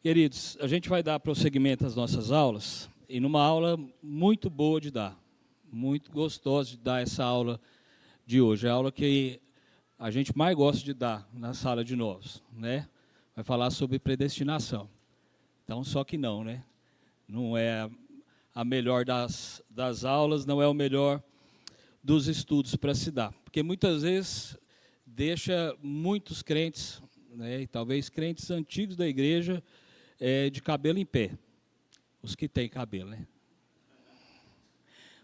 Queridos, a gente vai dar prosseguimento às nossas aulas, e numa aula muito boa de dar, muito gostosa de dar essa aula de hoje. É a aula que a gente mais gosta de dar na sala de novos, né? Vai falar sobre predestinação. Então, só que não, né? Não é a melhor das aulas, não é o melhor dos estudos para se dar. Porque muitas vezes deixa muitos crentes, né, e talvez crentes antigos da igreja, de cabelo em pé. Os que têm cabelo, né?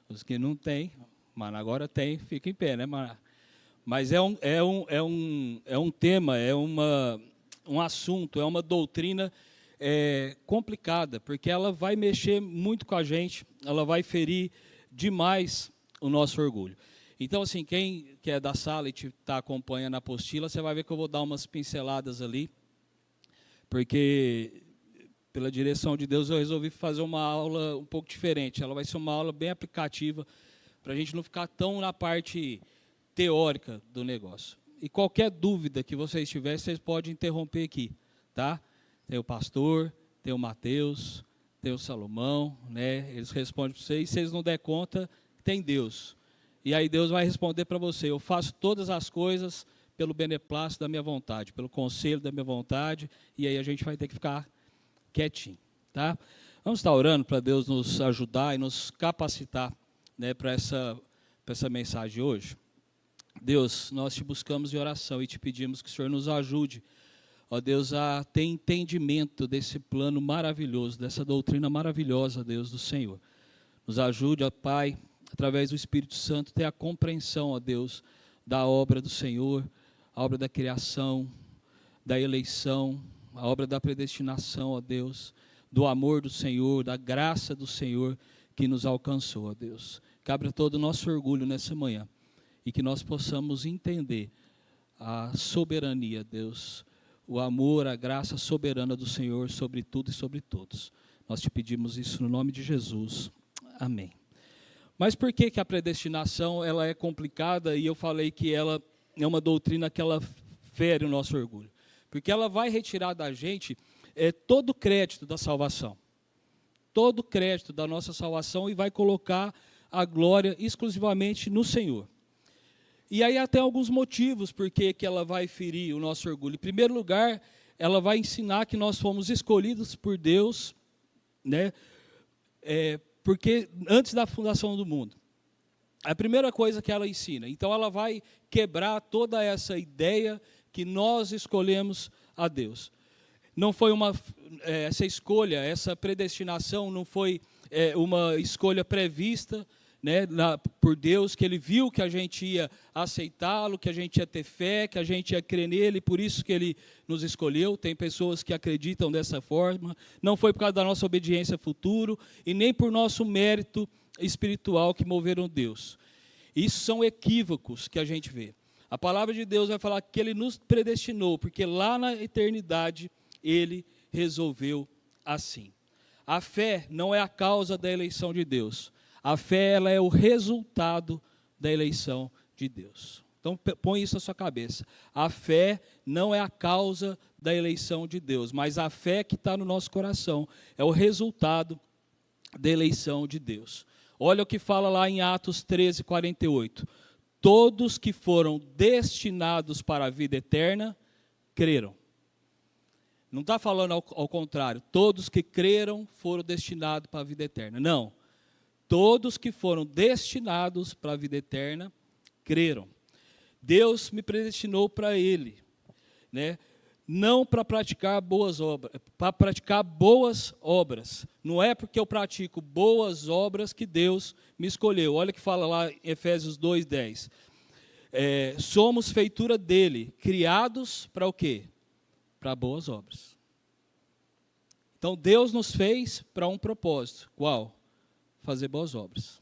Os que não têm, mas agora tem, fica em pé, né? Mas é um tema, um assunto, é uma doutrina complicada, porque ela vai mexer muito com a gente, ela vai ferir demais o nosso orgulho. Então, assim, quem que é da sala e está acompanhando a apostila, você vai ver que eu vou dar umas pinceladas ali, porque, pela direção de Deus, eu resolvi fazer uma aula um pouco diferente. Ela vai ser uma aula bem aplicativa, para a gente não ficar tão na parte teórica do negócio. E qualquer dúvida que vocês tiverem, vocês podem interromper aqui, tá? Tem o pastor, tem o Mateus, tem o Salomão, né? Eles respondem para vocês. Se eles não der conta, tem Deus. E aí Deus vai responder para você: eu faço todas as coisas pelo beneplácito da minha vontade, pelo conselho da minha vontade, e aí a gente vai ter que ficar quietinho, tá? Vamos estar orando para Deus nos ajudar e nos capacitar, né, para essa mensagem de hoje. Deus, nós te buscamos em oração e te pedimos que o Senhor nos ajude, ó Deus, a ter entendimento desse plano maravilhoso, dessa doutrina maravilhosa, Deus, do Senhor. Nos ajude, ó Pai, através do Espírito Santo, ter a compreensão, ó Deus, da obra do Senhor, a obra da criação, da eleição, a obra da predestinação, ó Deus, do amor do Senhor, da graça do Senhor que nos alcançou, ó Deus. Cabra todo o nosso orgulho nessa manhã e que nós possamos entender a soberania, Deus, o amor, a graça soberana do Senhor sobre tudo e sobre todos. Nós te pedimos isso no nome de Jesus. Amém. Mas por que a predestinação ela é complicada e eu falei que ela é uma doutrina que ela fere o nosso orgulho? Porque ela vai retirar da gente todo o crédito da salvação, todo o crédito da nossa salvação e vai colocar a glória exclusivamente no Senhor. E aí até alguns motivos por que ela vai ferir o nosso orgulho. Em primeiro lugar, ela vai ensinar que nós fomos escolhidos por Deus, né? Porque antes da fundação do mundo. A primeira coisa que ela ensina. Então ela vai quebrar toda essa ideia que nós escolhemos a Deus. Não foi essa escolha, essa predestinação não foi uma escolha prevista, né, por Deus, que Ele viu que a gente ia aceitá-lo, que a gente ia ter fé, que a gente ia crer nele, por isso que Ele nos escolheu. Tem pessoas que acreditam dessa forma. Não foi por causa da nossa obediência futuro e nem por nosso mérito espiritual que moveram Deus. Isso são equívocos que a gente vê. A palavra de Deus vai falar que Ele nos predestinou, porque lá na eternidade Ele resolveu assim. A fé não é a causa da eleição de Deus. A fé ela é o resultado da eleição de Deus. Então, põe isso na sua cabeça. A fé não é a causa da eleição de Deus, mas a fé que está no nosso coração é o resultado da eleição de Deus. Olha o que fala lá em Atos 13, 48. Todos que foram destinados para a vida eterna, creram. Não está falando ao contrário. Todos que creram foram destinados para a vida eterna. Não. Todos que foram destinados para a vida eterna, creram. Deus me predestinou para Ele, né? Não para praticar boas obras, para praticar boas obras. Não é porque eu pratico boas obras que Deus me escolheu. Olha o que fala lá em Efésios 2:10. Somos feitura dele, criados para o quê? Para boas obras. Então Deus nos fez para um propósito. Qual? Fazer boas obras.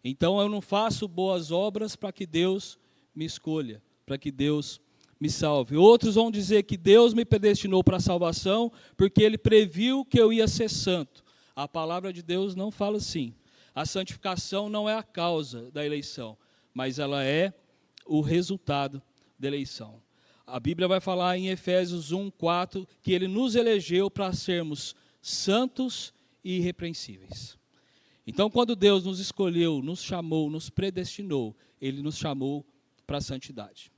Então eu não faço boas obras para que Deus me escolha, para que Deus me salve. Outros vão dizer que Deus me predestinou para a salvação porque Ele previu que eu ia ser santo. A palavra de Deus não fala assim. A santificação não é a causa da eleição, mas ela é o resultado da eleição. A Bíblia vai falar em Efésios 1:4 que ele nos elegeu para sermos santos e irrepreensíveis. Então, quando Deus nos escolheu, nos chamou, nos predestinou, Ele nos chamou para a santidade.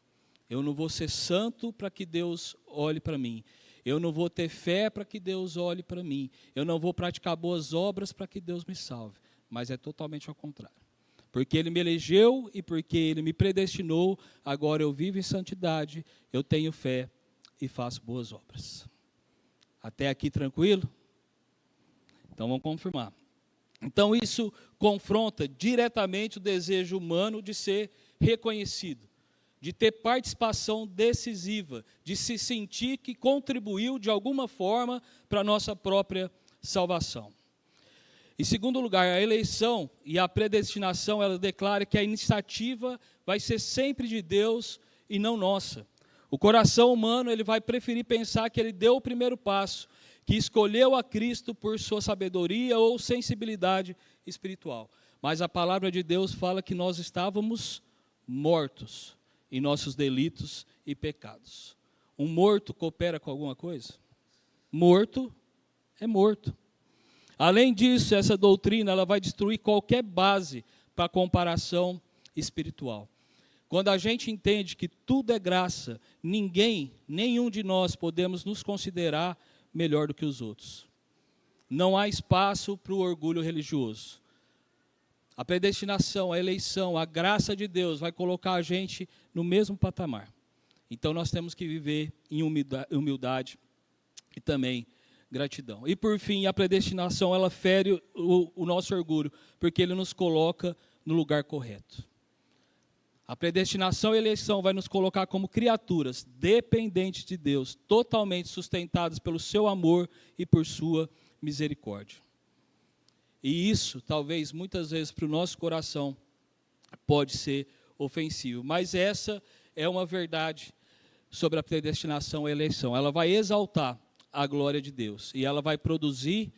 Eu não vou ser santo para que Deus olhe para mim. Eu não vou ter fé para que Deus olhe para mim. Eu não vou praticar boas obras para que Deus me salve. Mas é totalmente ao contrário. Porque Ele me elegeu e porque Ele me predestinou, agora eu vivo em santidade, eu tenho fé e faço boas obras. Até aqui tranquilo? Então vamos confirmar. Então isso confronta diretamente o desejo humano de ser reconhecido, de ter participação decisiva, de se sentir que contribuiu de alguma forma para a nossa própria salvação. Em segundo lugar, a eleição e a predestinação, ela declara que a iniciativa vai ser sempre de Deus e não nossa. O coração humano ele vai preferir pensar que ele deu o primeiro passo, que escolheu a Cristo por sua sabedoria ou sensibilidade espiritual. Mas a palavra de Deus fala que nós estávamos mortos em nossos delitos e pecados. Um morto coopera com alguma coisa? Morto é morto. Além disso, essa doutrina ela vai destruir qualquer base para a comparação espiritual. Quando a gente entende que tudo é graça, nenhum de nós podemos nos considerar melhor do que os outros. Não há espaço para o orgulho religioso. A predestinação, a eleição, a graça de Deus vai colocar a gente no mesmo patamar. Então nós temos que viver em humildade e também gratidão. E por fim, a predestinação, ela fere o nosso orgulho, porque ele nos coloca no lugar correto. A predestinação e a eleição vai nos colocar como criaturas dependentes de Deus, totalmente sustentadas pelo seu amor e por sua misericórdia. E isso, talvez, muitas vezes, para o nosso coração, pode ser ofensivo. Mas essa é uma verdade sobre a predestinação e a eleição. Ela vai exaltar a glória de Deus e ela vai produzir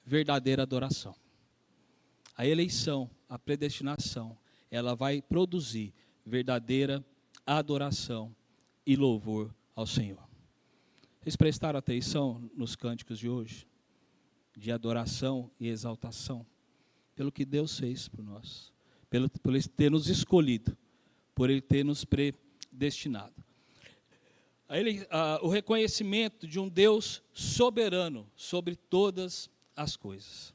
verdadeira adoração. A eleição, a predestinação, ela vai produzir verdadeira adoração e louvor ao Senhor. Vocês prestaram atenção nos cânticos de hoje? De adoração e exaltação, pelo que Deus fez por nós, por Ele ter nos escolhido, por Ele ter nos predestinado. O reconhecimento de um Deus soberano sobre todas as coisas.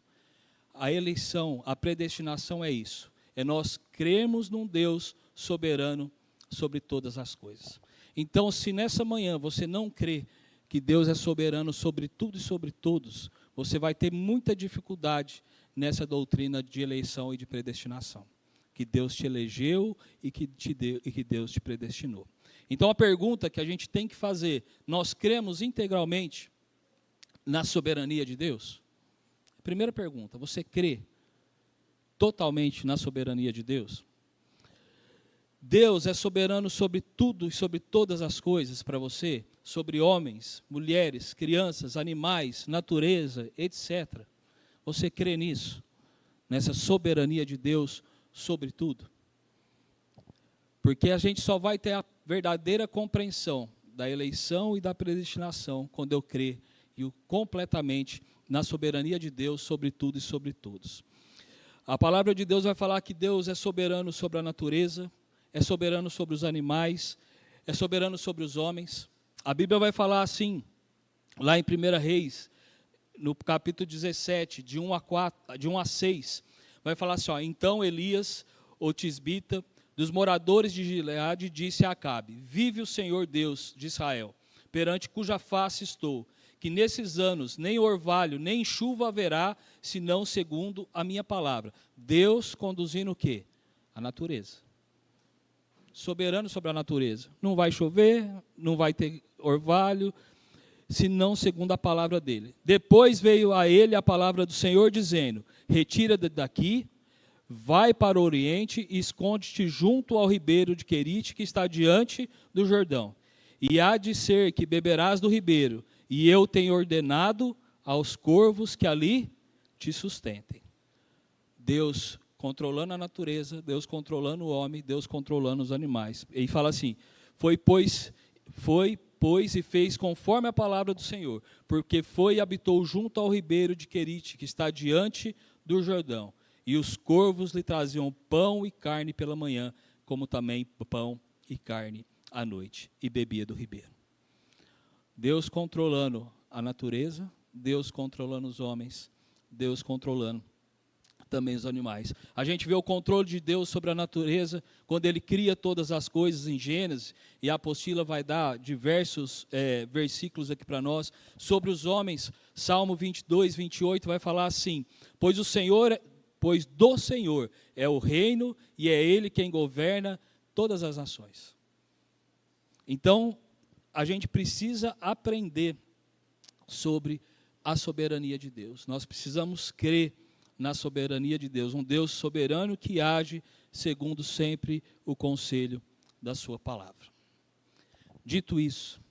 A eleição, a predestinação é isso, é nós crermos num Deus soberano sobre todas as coisas. Então, se nessa manhã você não crê que Deus é soberano sobre tudo e sobre todos, você vai ter muita dificuldade nessa doutrina de eleição e de predestinação. Que Deus te elegeu e que Deus te predestinou. Então a pergunta que a gente tem que fazer, nós cremos integralmente na soberania de Deus? Primeira pergunta, você crê totalmente na soberania de Deus? Deus é soberano sobre tudo e sobre todas as coisas para você, sobre homens, mulheres, crianças, animais, natureza, etc. Você crê nisso? Nessa soberania de Deus sobre tudo? Porque a gente só vai ter a verdadeira compreensão da eleição e da predestinação quando eu crer completamente na soberania de Deus sobre tudo e sobre todos. A palavra de Deus vai falar que Deus é soberano sobre a natureza, é soberano sobre os animais, é soberano sobre os homens. A Bíblia vai falar assim, lá em 1 Reis, no capítulo 17, de 1 a 6, vai falar assim, então Elias, o tisbita, dos moradores de Gileade, disse a Acabe, vive o Senhor Deus de Israel, perante cuja face estou, que nesses anos nem orvalho, nem chuva haverá, senão segundo a minha palavra. Deus conduzindo o quê? A natureza. Soberano sobre a natureza. Não vai chover, não vai ter orvalho, senão segundo a palavra dele. Depois veio a ele a palavra do Senhor, dizendo, retira-te daqui, vai para o oriente e esconde-te junto ao ribeiro de Querite, que está diante do Jordão. E há de ser que beberás do ribeiro, e eu tenho ordenado aos corvos que ali te sustentem. Deus controlando a natureza, Deus controlando o homem, Deus controlando os animais. Ele fala assim, foi pois Foi, pois, e fez conforme a palavra do Senhor, porque foi e habitou junto ao ribeiro de Querite, que está diante do Jordão. E os corvos lhe traziam pão e carne pela manhã, como também pão e carne à noite, e bebia do ribeiro. Deus controlando a natureza, Deus controlando os homens, Deus controlando também os animais. A gente vê o controle de Deus sobre a natureza, quando Ele cria todas as coisas em Gênesis, e a apostila vai dar diversos versículos aqui para nós, sobre os homens. Salmo 22, 28 vai falar assim: pois do Senhor é o reino, e é Ele quem governa todas as nações. Então, a gente precisa aprender sobre a soberania de Deus. Nós precisamos crer na soberania de Deus, um Deus soberano que age segundo sempre o conselho da sua palavra. Dito isso,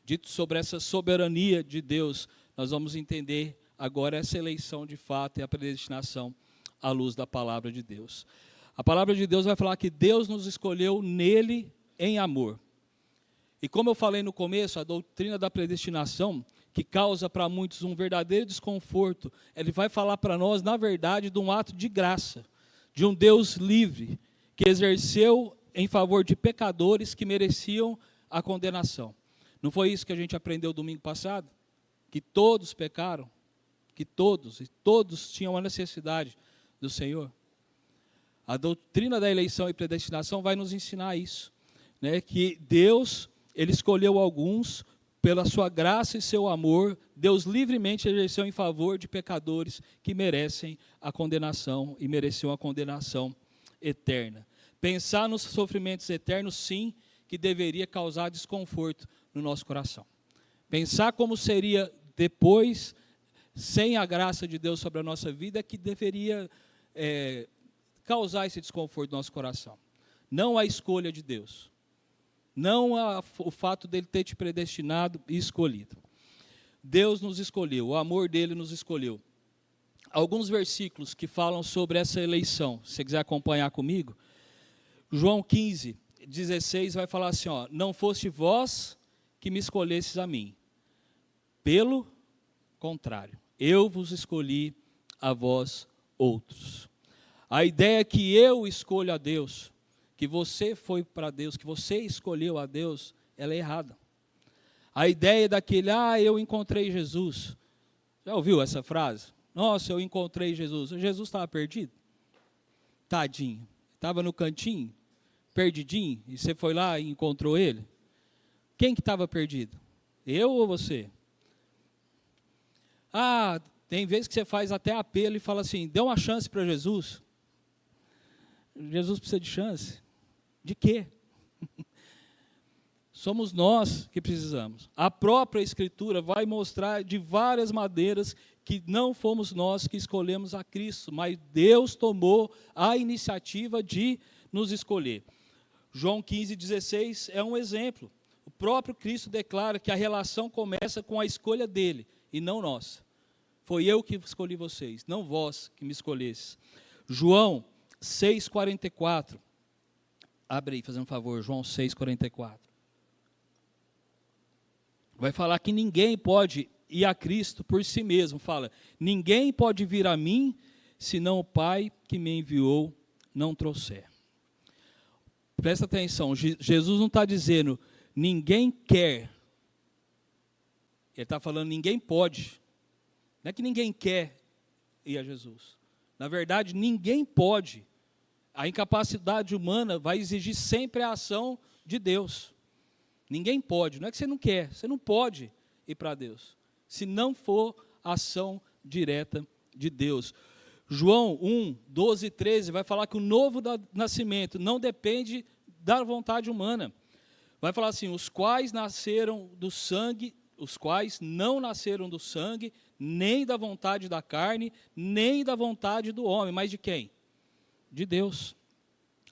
dito sobre essa soberania de Deus, nós vamos entender agora essa eleição de fato e a predestinação à luz da palavra de Deus. A palavra de Deus vai falar que Deus nos escolheu nele em amor. E como eu falei no começo, a doutrina da predestinação, que causa para muitos um verdadeiro desconforto, ele vai falar para nós, na verdade, de um ato de graça, de um Deus livre, que exerceu em favor de pecadores que mereciam a condenação. Não foi isso que a gente aprendeu domingo passado? Que todos pecaram, que todos tinham a necessidade do Senhor. A doutrina da eleição e predestinação vai nos ensinar isso, né? Que Deus, Ele escolheu alguns pela sua graça e seu amor. Deus livremente exerceu em favor de pecadores que merecem a condenação e mereciam a condenação eterna. Pensar nos sofrimentos eternos, sim, que deveria causar desconforto no nosso coração. Pensar como seria depois, sem a graça de Deus sobre a nossa vida, que deveria causar esse desconforto no nosso coração. Não a escolha de Deus. Não o fato dele ter te predestinado e escolhido. Deus nos escolheu, o amor dele nos escolheu. Alguns versículos que falam sobre essa eleição, se você quiser acompanhar comigo. João 15, 16 vai falar assim, ó: não foste vós que me escolhestes a mim. Pelo contrário, eu vos escolhi a vós outros. A ideia é que eu escolho a Deus, que você foi para Deus, que você escolheu a Deus, ela é errada. A ideia daquele, eu encontrei Jesus. Já ouviu essa frase? Nossa, eu encontrei Jesus. Jesus estava perdido? Tadinho. Estava no cantinho, perdidinho, e você foi lá e encontrou ele? Quem que estava perdido? Eu ou você? Tem vezes que você faz até apelo e fala assim, dê uma chance para Jesus. Jesus precisa de chance. De quê? Somos nós que precisamos. A própria Escritura vai mostrar de várias maneiras que não fomos nós que escolhemos a Cristo, mas Deus tomou a iniciativa de nos escolher. João 15, 16 é um exemplo. O próprio Cristo declara que a relação começa com a escolha dele e não nossa. Foi eu que escolhi vocês, não vós que me escolhestes. João 6,44. Abre aí, fazendo um favor, João 6,44. Vai falar que ninguém pode ir a Cristo por si mesmo. Fala, ninguém pode vir a mim, senão o Pai que me enviou não trouxer. Presta atenção, Jesus não está dizendo, ninguém quer. Ele está falando, ninguém pode. Não é que ninguém quer ir a Jesus. Na verdade, ninguém pode. A incapacidade humana vai exigir sempre a ação de Deus. Ninguém pode. Não é que você não quer, você não pode ir para Deus, se não for a ação direta de Deus. João 1, 12 e 13 vai falar que o novo nascimento não depende da vontade humana. Vai falar assim, os quais nasceram do sangue, os quais não nasceram do sangue, nem da vontade da carne, nem da vontade do homem, mas de quem? De Deus.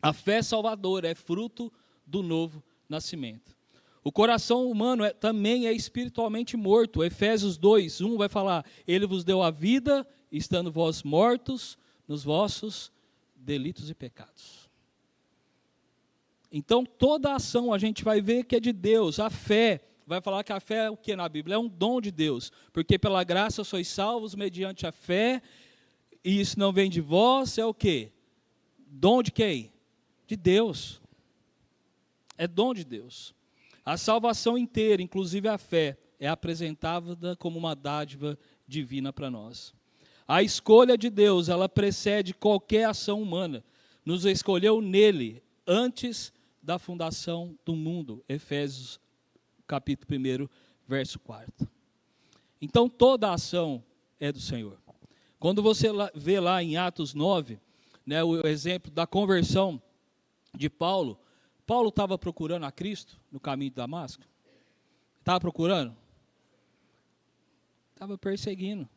A fé salvadora é fruto do novo nascimento. O coração humano também é espiritualmente morto. Efésios 2, 1 vai falar, ele vos deu a vida, estando vós mortos nos vossos delitos e pecados. Então, toda a ação a gente vai ver que é de Deus. A fé, vai falar que a fé é o que na Bíblia? É um dom de Deus. Porque pela graça sois salvos mediante a fé, e isso não vem de vós, é o quê? Dom de quem? De Deus. É dom de Deus. A salvação inteira, inclusive a fé, é apresentada como uma dádiva divina para nós. A escolha de Deus, ela precede qualquer ação humana. Nos escolheu nele, antes da fundação do mundo. Efésios, capítulo 1, verso 4. Então, toda a ação é do Senhor. Quando você vê lá em Atos 9, né, o exemplo da conversão de Paulo, Paulo estava procurando a Cristo no caminho de Damasco? Estava procurando? Estava perseguindo.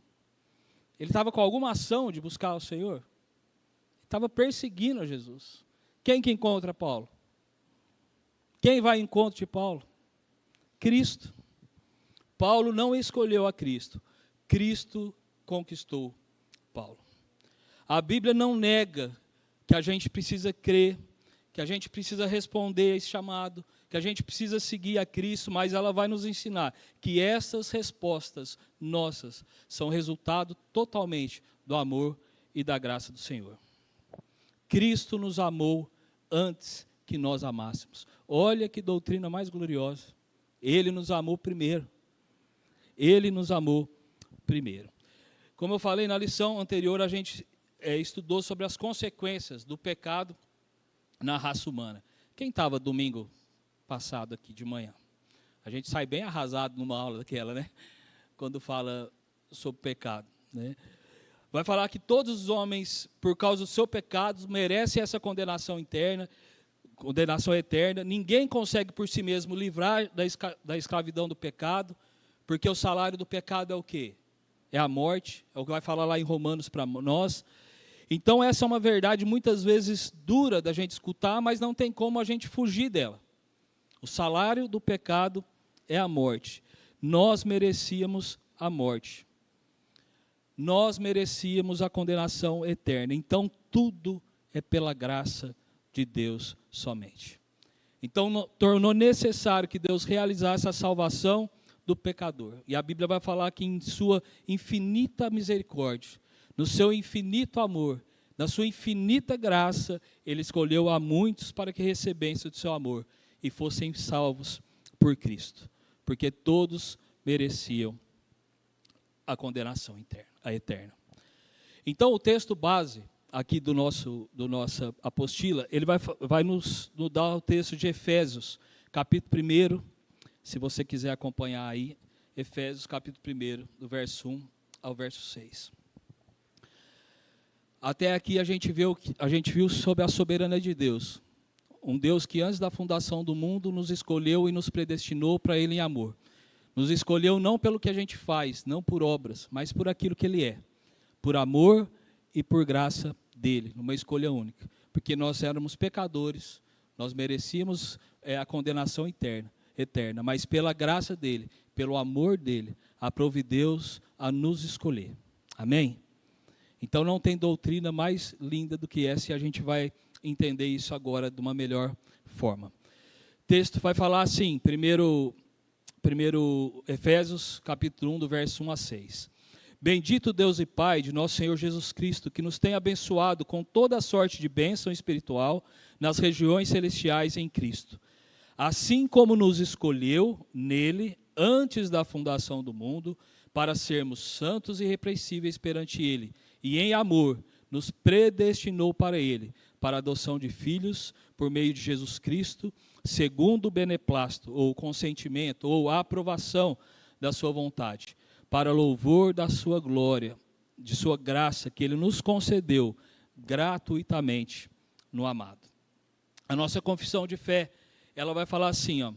Ele estava com alguma ação de buscar o Senhor? Estava perseguindo a Jesus. Quem que encontra Paulo? Quem vai ao encontro de Paulo? Cristo. Paulo não escolheu a Cristo. Cristo conquistou Paulo. A Bíblia não nega que a gente precisa crer, que a gente precisa responder a esse chamado, que a gente precisa seguir a Cristo, mas ela vai nos ensinar que essas respostas nossas são resultado totalmente do amor e da graça do Senhor. Cristo nos amou antes que nós amássemos. Olha que doutrina mais gloriosa. Ele nos amou primeiro. Ele nos amou primeiro. Como eu falei na lição anterior, a gente estudou sobre as consequências do pecado na raça humana. Quem estava domingo passado aqui de manhã? A gente sai bem arrasado numa aula daquela, né? Quando fala sobre pecado, né? Vai falar que todos os homens, por causa do seu pecado, merecem essa condenação interna, condenação eterna. Ninguém consegue por si mesmo livrar da escravidão do pecado, porque o salário do pecado é o quê? É a morte, é o que vai falar lá em Romanos para nós. Então essa é uma verdade muitas vezes dura da gente escutar, mas não tem como a gente fugir dela. O salário do pecado é a morte. Nós merecíamos a morte. Nós merecíamos a condenação eterna. Então tudo é pela graça de Deus somente. Então tornou necessário que Deus realizasse a salvação do pecador. E a Bíblia vai falar que em sua infinita misericórdia, no seu infinito amor, na sua infinita graça, Ele escolheu a muitos para que recebessem do seu amor e fossem salvos por Cristo. Porque todos mereciam a condenação eterna. Então o texto base aqui do nossa apostila, ele vai nos dar o texto de Efésios, capítulo 1, se você quiser acompanhar aí, Efésios capítulo 1, do verso 1 ao verso 6. Até aqui a gente viu sobre a soberania de Deus. Um Deus que antes da fundação do mundo nos escolheu e nos predestinou para Ele em amor. Nos escolheu não pelo que a gente faz, não por obras, mas por aquilo que Ele é. Por amor e por graça dEle, numa escolha única. Porque nós éramos pecadores, nós merecíamos a condenação eterna, mas pela graça dEle, pelo amor dEle, aprove Deus a nos escolher. Amém? Então não tem doutrina mais linda do que essa e a gente vai entender isso agora de uma melhor forma. O texto vai falar assim, primeiro Efésios, capítulo 1, do verso 1 a 6. Bendito Deus e Pai de nosso Senhor Jesus Cristo, que nos tem abençoado com toda a sorte de bênção espiritual nas regiões celestiais em Cristo. Assim como nos escolheu nele, antes da fundação do mundo, para sermos santos e irrepreensíveis perante Ele, e em amor nos predestinou para Ele, para a adoção de filhos, por meio de Jesus Cristo, segundo o beneplácito, ou consentimento, ou a aprovação da sua vontade, para louvor da sua glória, de sua graça, que Ele nos concedeu gratuitamente no amado. A nossa confissão de fé, ela vai falar assim, ó: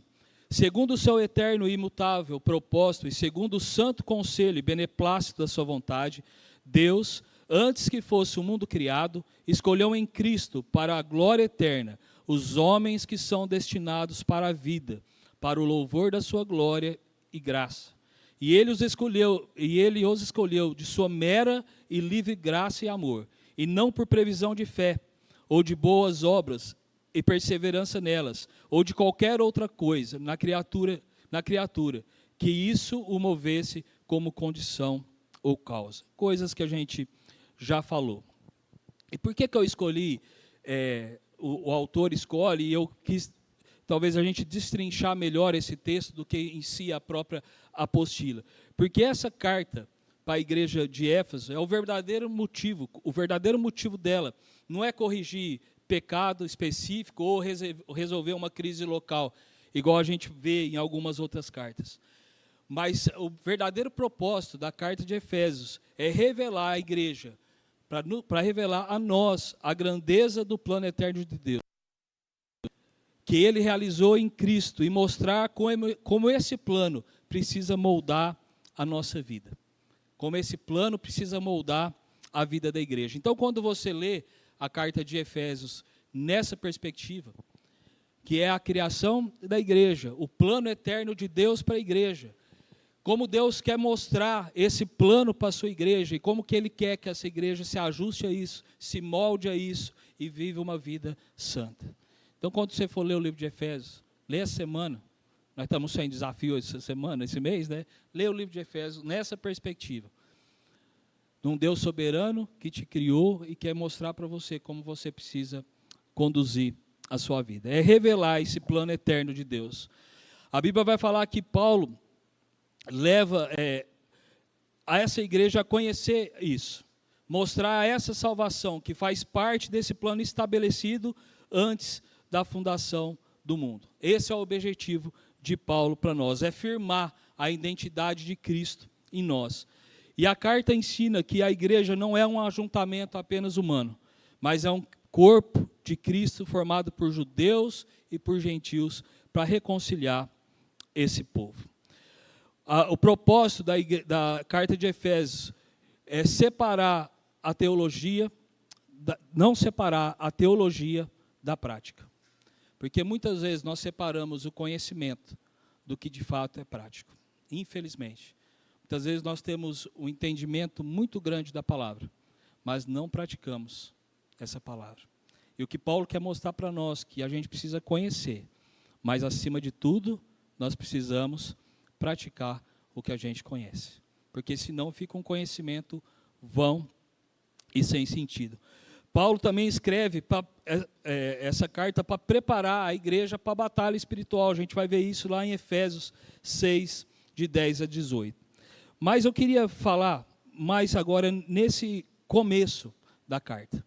segundo o seu eterno e imutável propósito, e segundo o santo conselho e beneplácito da sua vontade, Deus, antes que fosse o mundo criado, escolheu em Cristo para a glória eterna os homens que são destinados para a vida, para o louvor da sua glória e graça. E ele os escolheu de sua mera e livre graça e amor, e não por previsão de fé ou de boas obras, e perseverança nelas, ou de qualquer outra coisa na criatura, que isso o movesse como condição ou causa. Coisas que a gente já falou. E por que eu escolhi, o autor escolhe, e eu quis, talvez, a gente destrinchar melhor esse texto do que em si a própria apostila. Porque essa carta para a igreja de Éfeso é o verdadeiro motivo dela não é corrigir pecado específico ou resolver uma crise local, igual a gente vê em algumas outras cartas. Mas o verdadeiro propósito da carta de Efésios é revelar à igreja, para revelar a nós a grandeza do plano eterno de Deus, que Ele realizou em Cristo, e mostrar como esse plano precisa moldar a nossa vida. Como esse plano precisa moldar a vida da igreja. Então, quando você lê a carta de Efésios nessa perspectiva, que é a criação da igreja, o plano eterno de Deus para a igreja, como Deus quer mostrar esse plano para a sua igreja, e como que Ele quer que essa igreja se ajuste a isso, se molde a isso, e viva uma vida santa. Então, quando você for ler o livro de Efésios, lê essa semana, nós estamos sem desafio essa semana, esse mês, né? Lê o livro de Efésios nessa perspectiva. De um Deus soberano que te criou e quer mostrar para você como você precisa conduzir a sua vida. É revelar esse plano eterno de Deus. A Bíblia vai falar que Paulo leva a essa igreja a conhecer isso. Mostrar essa salvação que faz parte desse plano estabelecido antes da fundação do mundo. Esse é o objetivo de Paulo para nós, é firmar a identidade de Cristo em nós. E a carta ensina que a igreja não é um ajuntamento apenas humano, mas é um corpo de Cristo formado por judeus e por gentios para reconciliar esse povo. O propósito da carta de Efésios é separar a teologia, não separar a teologia da prática. Porque muitas vezes nós separamos o conhecimento do que de fato é prático, infelizmente. Muitas vezes nós temos um entendimento muito grande da palavra, mas não praticamos essa palavra. E o que Paulo quer mostrar para nós, que a gente precisa conhecer, mas acima de tudo, nós precisamos praticar o que a gente conhece. Porque senão fica um conhecimento vão e sem sentido. Paulo também escreve essa carta para preparar a igreja para a batalha espiritual. A gente vai ver isso lá em Efésios 6, de 10 a 18. Mas eu queria falar mais agora nesse começo da carta.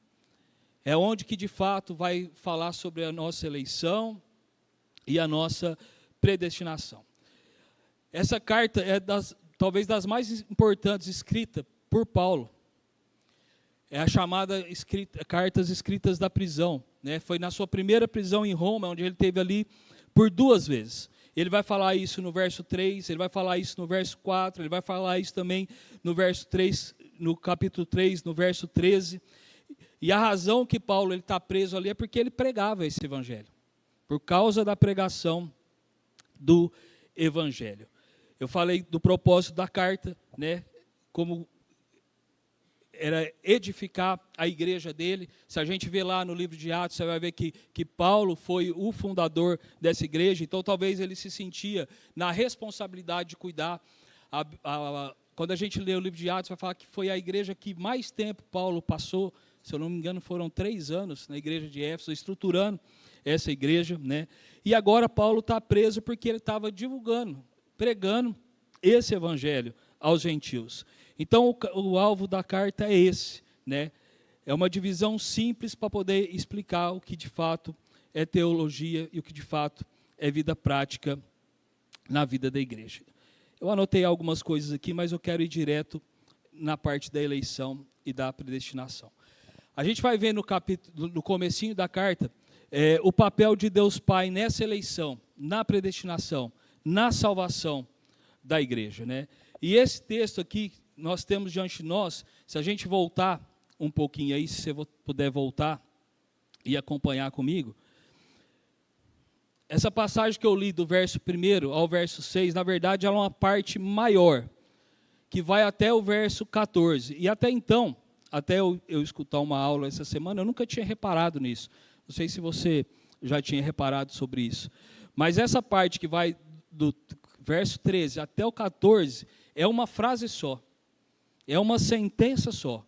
É onde que de fato vai falar sobre a nossa eleição e a nossa predestinação. Essa carta é talvez das mais importantes escrita por Paulo. É a chamada cartas escritas da prisão, né? Foi na sua primeira prisão em Roma, onde ele esteve ali por 2 vezes. Ele vai falar isso no verso 3, ele vai falar isso no verso 4, ele vai falar isso também no verso 3, no capítulo 3, no verso 13. E a razão que Paulo está preso ali é porque ele pregava esse evangelho. Por causa da pregação do evangelho. Eu falei do propósito da carta, né? Como era edificar a igreja dele. Se a gente vê lá no livro de Atos, você vai ver que Paulo foi o fundador dessa igreja, então talvez ele se sentia na responsabilidade de cuidar. Quando a gente lê o livro de Atos, vai falar que foi a igreja que mais tempo Paulo passou, se eu não me engano, foram 3 anos na igreja de Éfeso, estruturando essa igreja, né? E agora Paulo está preso porque ele estava divulgando, pregando esse evangelho aos gentios. Então, o alvo da carta é esse, né? É uma divisão simples para poder explicar o que de fato é teologia e o que de fato é vida prática na vida da igreja. Eu anotei algumas coisas aqui, mas eu quero ir direto na parte da eleição e da predestinação. A gente vai ver no capítulo, no comecinho da carta, o papel de Deus Pai nessa eleição, na predestinação, na salvação da igreja, né? E esse texto aqui, nós temos diante de nós, se a gente voltar um pouquinho aí, se você puder voltar e acompanhar comigo, essa passagem que eu li do verso 1 ao verso 6, na verdade, ela é uma parte maior, que vai até o verso 14. E até então, até eu escutar uma aula essa semana, eu nunca tinha reparado nisso. Não sei se você já tinha reparado sobre isso. Mas essa parte que vai do verso 13 até o 14, é uma frase só. É uma sentença só.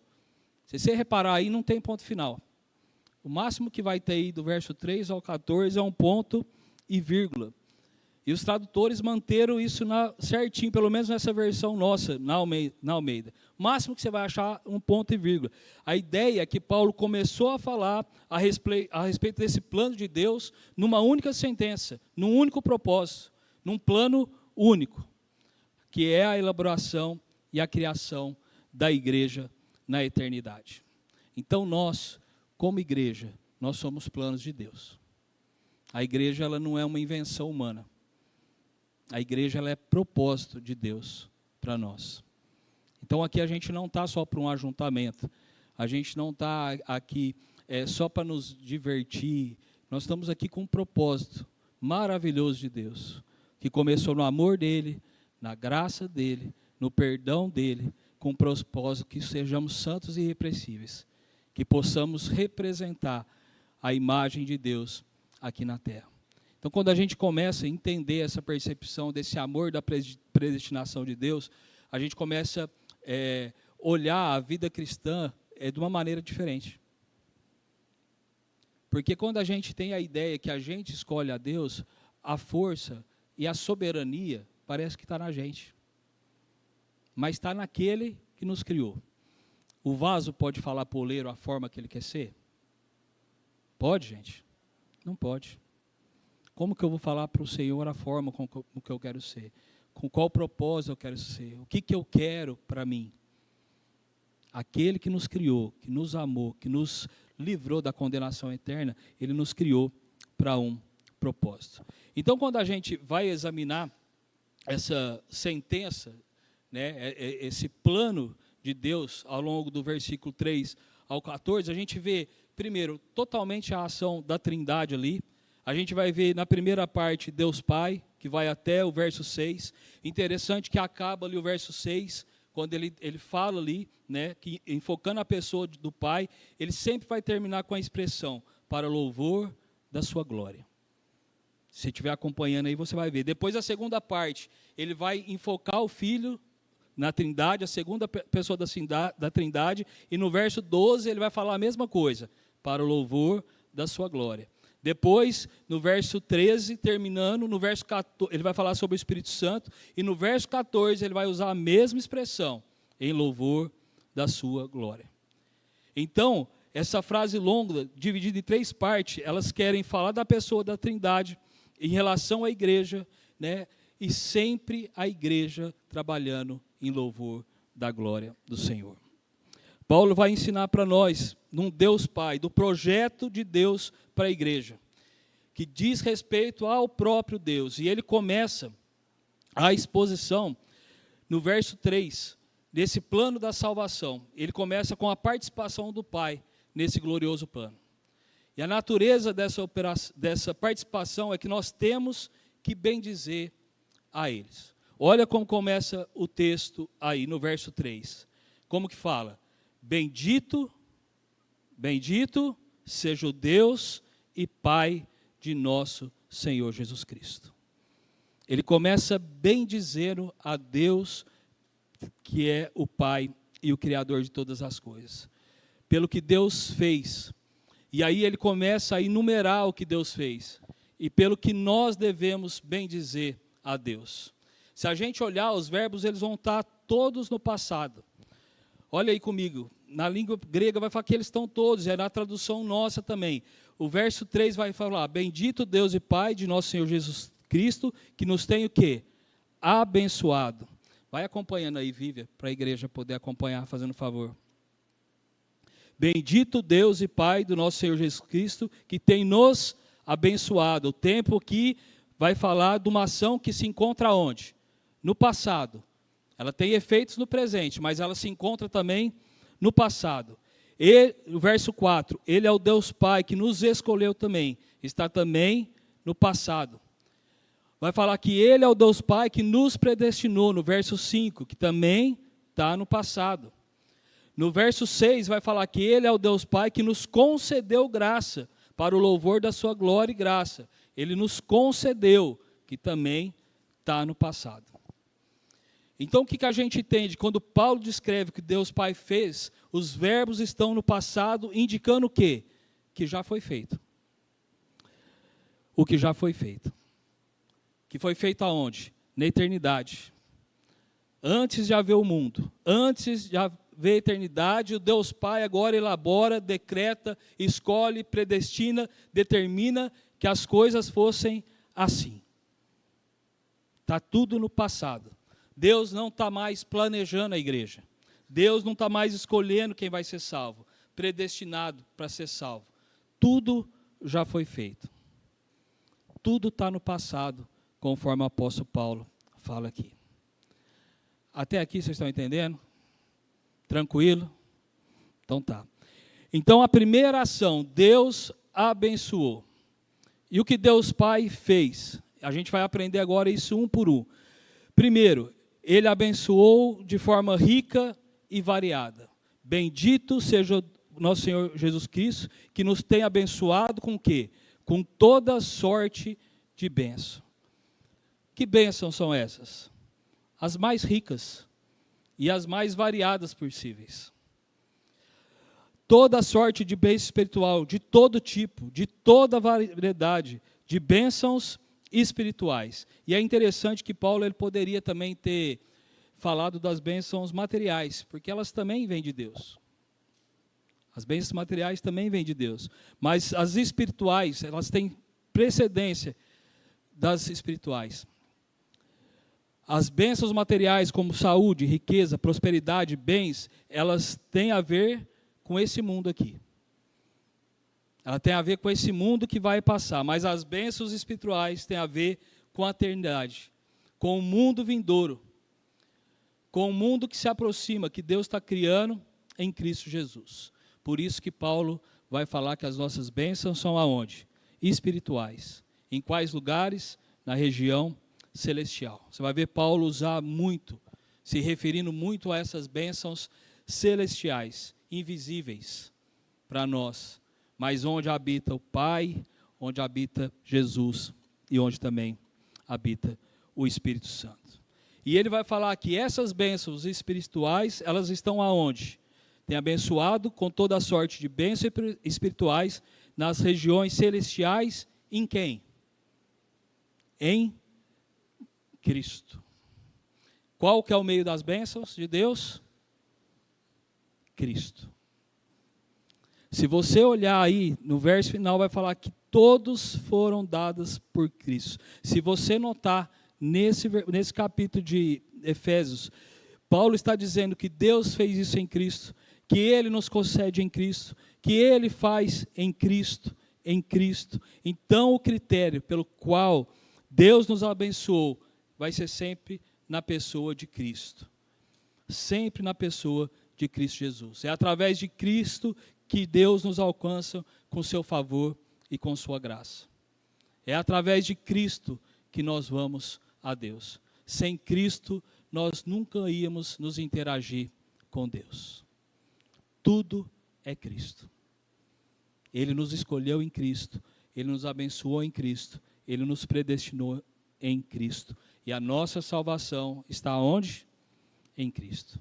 Se você reparar aí, não tem ponto final. O máximo que vai ter aí do verso 3 ao 14 é um ponto e vírgula. E os tradutores manteram isso certinho, pelo menos nessa versão nossa, na Almeida. O máximo que você vai achar um ponto e vírgula. A ideia é que Paulo começou a falar a respeito desse plano de Deus numa única sentença, num único propósito, num plano único, que é a elaboração e a criação da igreja na eternidade. Então nós, como igreja, nós somos planos de Deus. A igreja, ela não é uma invenção humana. A igreja, ela é propósito de Deus para nós. Então aqui a gente não está só para um ajuntamento, a gente não está aqui só para nos divertir, nós estamos aqui com um propósito maravilhoso de Deus, que começou no amor dele, na graça dele, no perdão dele, com o propósito que sejamos santos e irrepreensíveis, que possamos representar a imagem de Deus aqui na terra. Então, quando a gente começa a entender essa percepção desse amor da predestinação de Deus, a gente começa a olhar a vida cristã de uma maneira diferente. Porque quando a gente tem a ideia que a gente escolhe a Deus, a força e a soberania parece que está na gente. Mas está naquele que nos criou. O vaso pode falar para o oleiro a forma que ele quer ser? Pode, gente? Não pode. Como que eu vou falar para o Senhor a forma com que eu quero ser? Com qual propósito eu quero ser? O que eu quero para mim? Aquele que nos criou, que nos amou, que nos livrou da condenação eterna, ele nos criou para um propósito. Então, quando a gente vai examinar essa sentença, né, esse plano de Deus, ao longo do versículo 3 ao 14, a gente vê, primeiro, totalmente a ação da Trindade ali. A gente vai ver na primeira parte Deus Pai, que vai até o verso 6. Interessante que acaba ali o verso 6, quando ele fala ali, né, que enfocando a pessoa do Pai, ele sempre vai terminar com a expressão, para louvor da sua glória. Se você estiver acompanhando aí, você vai ver. Depois a segunda parte, ele vai enfocar o Filho na Trindade, a segunda pessoa da Trindade, e no verso 12 ele vai falar a mesma coisa, para o louvor da sua glória. Depois, no verso 13, terminando, no verso 14, ele vai falar sobre o Espírito Santo, e no verso 14 ele vai usar a mesma expressão, em louvor da sua glória. Então, essa frase longa, dividida em 3 partes, elas querem falar da pessoa da Trindade, em relação à igreja, né, e sempre a igreja trabalhando em louvor da glória do Senhor. Paulo vai ensinar para nós, num Deus Pai, do projeto de Deus para a igreja, que diz respeito ao próprio Deus. E ele começa a exposição no verso 3, desse plano da salvação. Ele começa com a participação do Pai nesse glorioso plano. E a natureza dessa participação é que nós temos que bendizer a eles. Olha como começa o texto aí no verso 3. Como que fala? Bendito seja o Deus e Pai de nosso Senhor Jesus Cristo. Ele começa bendizendo a Deus, que é o Pai e o Criador de todas as coisas, pelo que Deus fez. E aí ele começa a enumerar o que Deus fez, e pelo que nós devemos bendizer a Deus. Se a gente olhar, os verbos eles vão estar todos no passado. Olha aí comigo, na língua grega vai falar que eles estão todos, é na tradução nossa também. O verso 3 vai falar, bendito Deus e Pai de nosso Senhor Jesus Cristo, que nos tem o quê? Abençoado. Vai acompanhando aí, Vívia, para a igreja poder acompanhar, fazendo favor. Bendito Deus e Pai do nosso Senhor Jesus Cristo, que tem nos abençoado. O tempo que vai falar de uma ação que se encontra onde? No passado. Ela tem efeitos no presente, mas ela se encontra também no passado. E o verso 4, ele é o Deus Pai que nos escolheu também, está também no passado. Vai falar que ele é o Deus Pai que nos predestinou, no verso 5, que também está no passado. No verso 6 vai falar que ele é o Deus Pai que nos concedeu graça para o louvor da sua glória e graça. Ele nos concedeu, que também está no passado. Então, o que a gente entende? Quando Paulo descreve o que Deus Pai fez, os verbos estão no passado, indicando o quê? Que já foi feito. O que já foi feito. Que foi feito aonde? Na eternidade. Antes de haver o mundo, antes de haver a eternidade, o Deus Pai agora elabora, decreta, escolhe, predestina, determina que as coisas fossem assim. Está tudo no passado. Deus não está mais planejando a igreja. Deus não está mais escolhendo quem vai ser salvo, predestinado para ser salvo. Tudo já foi feito. Tudo está no passado, conforme o apóstolo Paulo fala aqui. Até aqui vocês estão entendendo? Tranquilo? Então tá. Então a primeira ação, Deus abençoou. E o que Deus Pai fez? A gente vai aprender agora isso um por um. Primeiro, Ele abençoou de forma rica e variada. Bendito seja o nosso Senhor Jesus Cristo, que nos tem abençoado com o quê? Com toda sorte de bênção. Que bênçãos são essas? As mais ricas e as mais variadas possíveis. Toda sorte de bênção espiritual, de todo tipo, de toda variedade, de bênçãos espirituais. E é interessante que Paulo ele poderia também ter falado das bênçãos materiais, porque elas também vêm de Deus. As bênçãos materiais também vêm de Deus. Mas as espirituais, elas têm precedência das espirituais. As bênçãos materiais, como saúde, riqueza, prosperidade, bens, elas têm a ver com esse mundo aqui. Ela tem a ver com esse mundo que vai passar, mas as bênçãos espirituais têm a ver com a eternidade, com o mundo vindouro, com o mundo que se aproxima, que Deus está criando em Cristo Jesus. Por isso que Paulo vai falar que as nossas bênçãos são aonde? Espirituais. Em quais lugares? Na região celestial. Você vai ver Paulo usar muito, se referindo muito a essas bênçãos celestiais, invisíveis para nós, mas onde habita o Pai, onde habita Jesus e onde também habita o Espírito Santo. E ele vai falar que essas bênçãos espirituais, elas estão aonde? Tem abençoado com toda a sorte de bênçãos espirituais nas regiões celestiais, em quem? Em Cristo. Qual que é o meio das bênçãos de Deus? Cristo. Se você olhar aí, no verso final vai falar que todos foram dados por Cristo. Se você notar, nesse capítulo de Efésios, Paulo está dizendo que Deus fez isso em Cristo, que Ele nos concede em Cristo, que Ele faz em Cristo, em Cristo. Então o critério pelo qual Deus nos abençoou vai ser sempre na pessoa de Cristo. Sempre na pessoa de Cristo Jesus. É através de Cristo que Deus nos alcança com seu favor e com sua graça. É através de Cristo que nós vamos a Deus. Sem Cristo, nós nunca íamos nos interagir com Deus. Tudo é Cristo. Ele nos escolheu em Cristo, Ele nos abençoou em Cristo, Ele nos predestinou em Cristo. E a nossa salvação está onde? Em Cristo.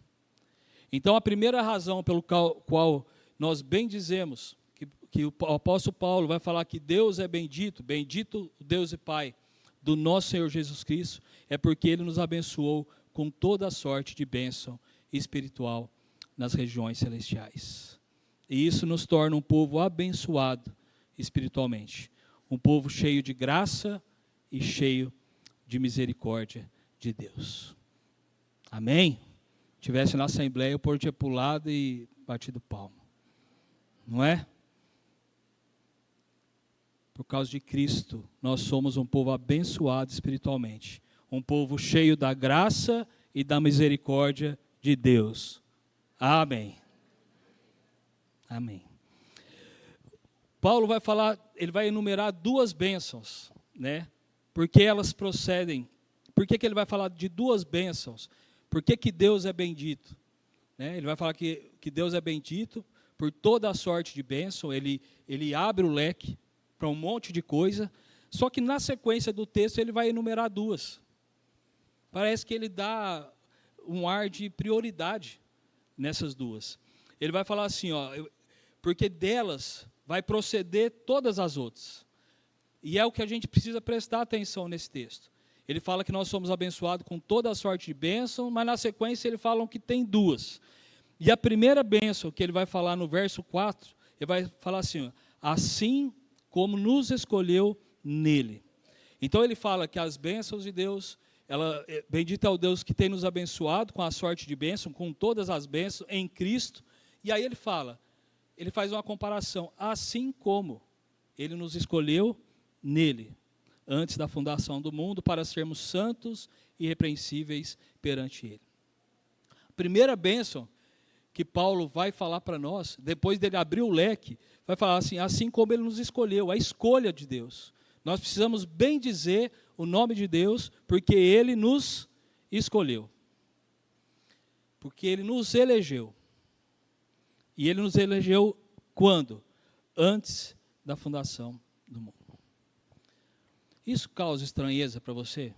Então, a primeira razão pelo qual nós bem dizemos que o apóstolo Paulo vai falar que Deus é bendito, bendito o Deus e Pai do nosso Senhor Jesus Cristo, é porque Ele nos abençoou com toda a sorte de bênção espiritual nas regiões celestiais. E isso nos torna um povo abençoado espiritualmente, um povo cheio de graça e cheio de misericórdia de Deus. Amém? Tivesse na Assembleia, eu tinha pulado e batido palma. Não é? Por causa de Cristo, nós somos um povo abençoado espiritualmente. Um povo cheio da graça e da misericórdia de Deus. Amém. Amém. Paulo vai falar, ele vai enumerar duas bênçãos, né? Porque elas procedem. Por que ele vai falar de duas bênçãos? Por que Deus é bendito? Né? Ele vai falar que Deus é bendito, por toda a sorte de bênção, ele abre o leque para um monte de coisa, só que na sequência do texto ele vai enumerar duas. Parece que ele dá um ar de prioridade nessas duas. Ele vai falar assim, porque delas vai proceder todas as outras. E é o que a gente precisa prestar atenção nesse texto. Ele fala que nós somos abençoados com toda a sorte de bênção, mas na sequência ele fala que tem duas. E a primeira bênção que ele vai falar no verso 4, ele vai falar assim, assim como nos escolheu nele. Então ele fala que as bênçãos de Deus, bendito é o Deus que tem nos abençoado com a sorte de bênção, com todas as bênçãos em Cristo. E aí ele faz uma comparação, assim como ele nos escolheu nele, antes da fundação do mundo, para sermos santos e irrepreensíveis perante ele. A primeira bênção que Paulo vai falar para nós, depois dele abrir o leque, vai falar assim como ele nos escolheu, a escolha de Deus. Nós precisamos bem dizer o nome de Deus, porque ele nos escolheu. Porque ele nos elegeu. E ele nos elegeu quando? Antes da fundação do mundo. Isso causa estranheza para você?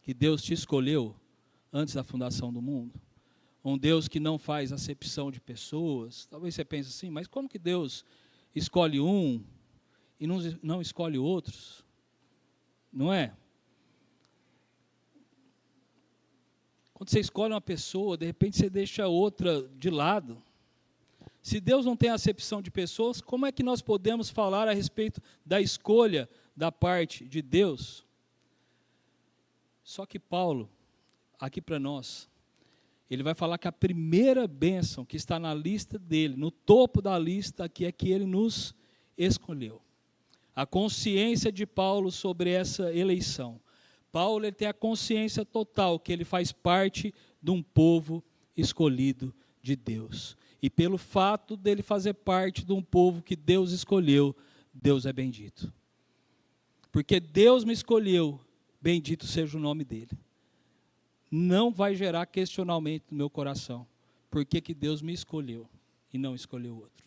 Que Deus te escolheu antes da fundação do mundo? Um Deus que não faz acepção de pessoas? Talvez você pense assim, mas como que Deus escolhe um e não escolhe outros? Não é? Quando você escolhe uma pessoa, de repente você deixa outra de lado. Se Deus não tem acepção de pessoas, como é que nós podemos falar a respeito da escolha da parte de Deus? Só que Paulo, aqui para nós, ele vai falar que a primeira bênção que está na lista dele, no topo da lista, aqui é que ele nos escolheu. A consciência de Paulo sobre essa eleição. Paulo ele tem a consciência total que ele faz parte de um povo escolhido de Deus. E pelo fato dele fazer parte de um povo que Deus escolheu, Deus é bendito. Porque Deus me escolheu, bendito seja o nome dele. Não vai gerar questionamento no meu coração. Por que Deus me escolheu e não escolheu outro?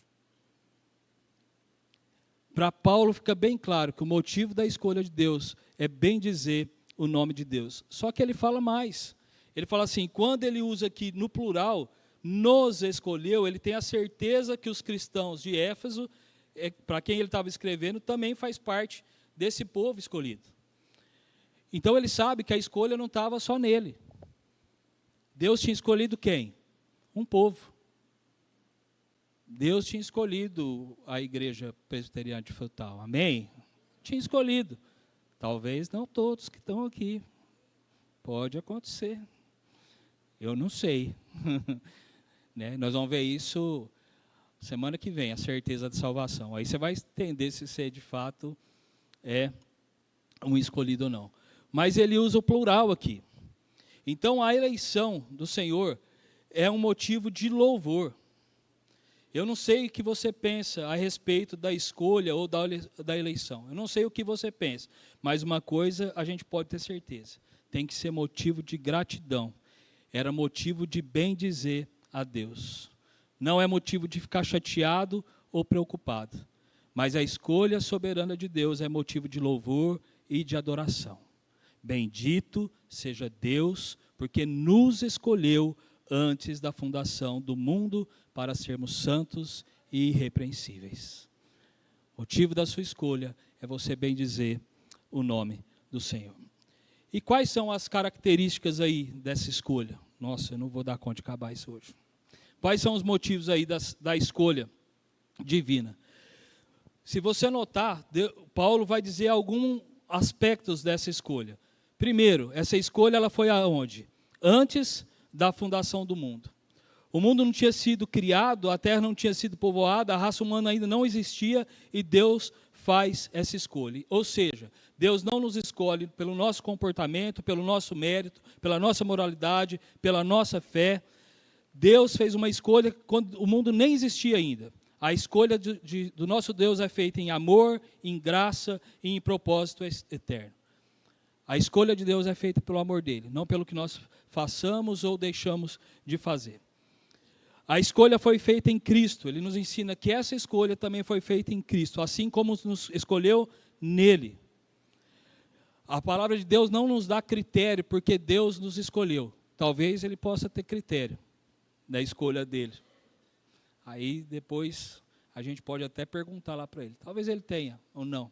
Para Paulo fica bem claro que o motivo da escolha de Deus é bem dizer o nome de Deus. Só que ele fala mais. Ele fala assim, quando ele usa aqui no plural, nos escolheu, ele tem a certeza que os cristãos de Éfeso, para quem ele estava escrevendo, também faz parte desse povo escolhido. Então ele sabe que a escolha não estava só nele. Deus tinha escolhido quem? Um povo. Deus tinha escolhido a igreja presbiteriana de Frutal. Amém? Tinha escolhido. Talvez não todos que estão aqui. Pode acontecer. Eu não sei. Né? Nós vamos ver isso semana que vem, a certeza de salvação. Aí você vai entender se você de fato é um escolhido ou não. Mas ele usa o plural aqui. Então a eleição do Senhor é um motivo de louvor. Eu não sei o que você pensa a respeito da escolha ou da eleição. Eu não sei o que você pensa, mas uma coisa a gente pode ter certeza. Tem que ser motivo de gratidão. Era motivo de bem dizer a Deus. Não é motivo de ficar chateado ou preocupado. Mas a escolha soberana de Deus é motivo de louvor e de adoração. Bendito seja Deus, porque nos escolheu antes da fundação do mundo para sermos santos e irrepreensíveis. O motivo da sua escolha é você bem dizer o nome do Senhor. E quais são as características aí dessa escolha? Nossa, eu não vou dar conta de acabar isso hoje. Quais são os motivos aí da escolha divina? Se você notar, Paulo vai dizer alguns aspectos dessa escolha. Primeiro, essa escolha ela foi aonde? Antes da fundação do mundo. O mundo não tinha sido criado, a terra não tinha sido povoada, a raça humana ainda não existia e Deus faz essa escolha. Ou seja, Deus não nos escolhe pelo nosso comportamento, pelo nosso mérito, pela nossa moralidade, pela nossa fé. Deus fez uma escolha quando o mundo nem existia ainda. A escolha do nosso Deus é feita em amor, em graça e em propósito eterno. A escolha de Deus é feita pelo amor dele, não pelo que nós façamos ou deixamos de fazer. A escolha foi feita em Cristo. Ele nos ensina que essa escolha também foi feita em Cristo, assim como nos escolheu nele. A palavra de Deus não nos dá critério, porque Deus nos escolheu. Talvez ele possa ter critério da escolha dele. Aí depois a gente pode até perguntar lá para ele. Talvez ele tenha ou não,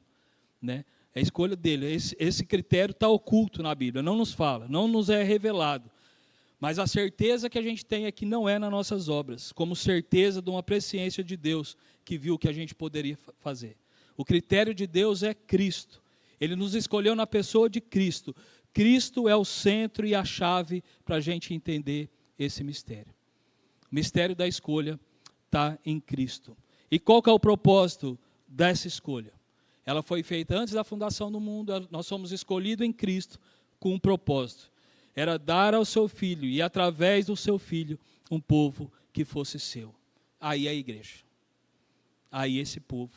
né? É a escolha dele. Esse critério está oculto na Bíblia, não nos fala, não nos é revelado. Mas a certeza que a gente tem é que não é nas nossas obras, como certeza de uma presciência de Deus que viu o que a gente poderia fazer. O critério de Deus é Cristo. Ele nos escolheu na pessoa de Cristo. Cristo é o centro e a chave para a gente entender esse mistério. O mistério da escolha está em Cristo. E qual que é o propósito dessa escolha? Ela foi feita antes da fundação do mundo, nós somos escolhidos em Cristo com um propósito. Era dar ao seu filho, e através do seu filho, um povo que fosse seu. Aí a igreja. Aí esse povo.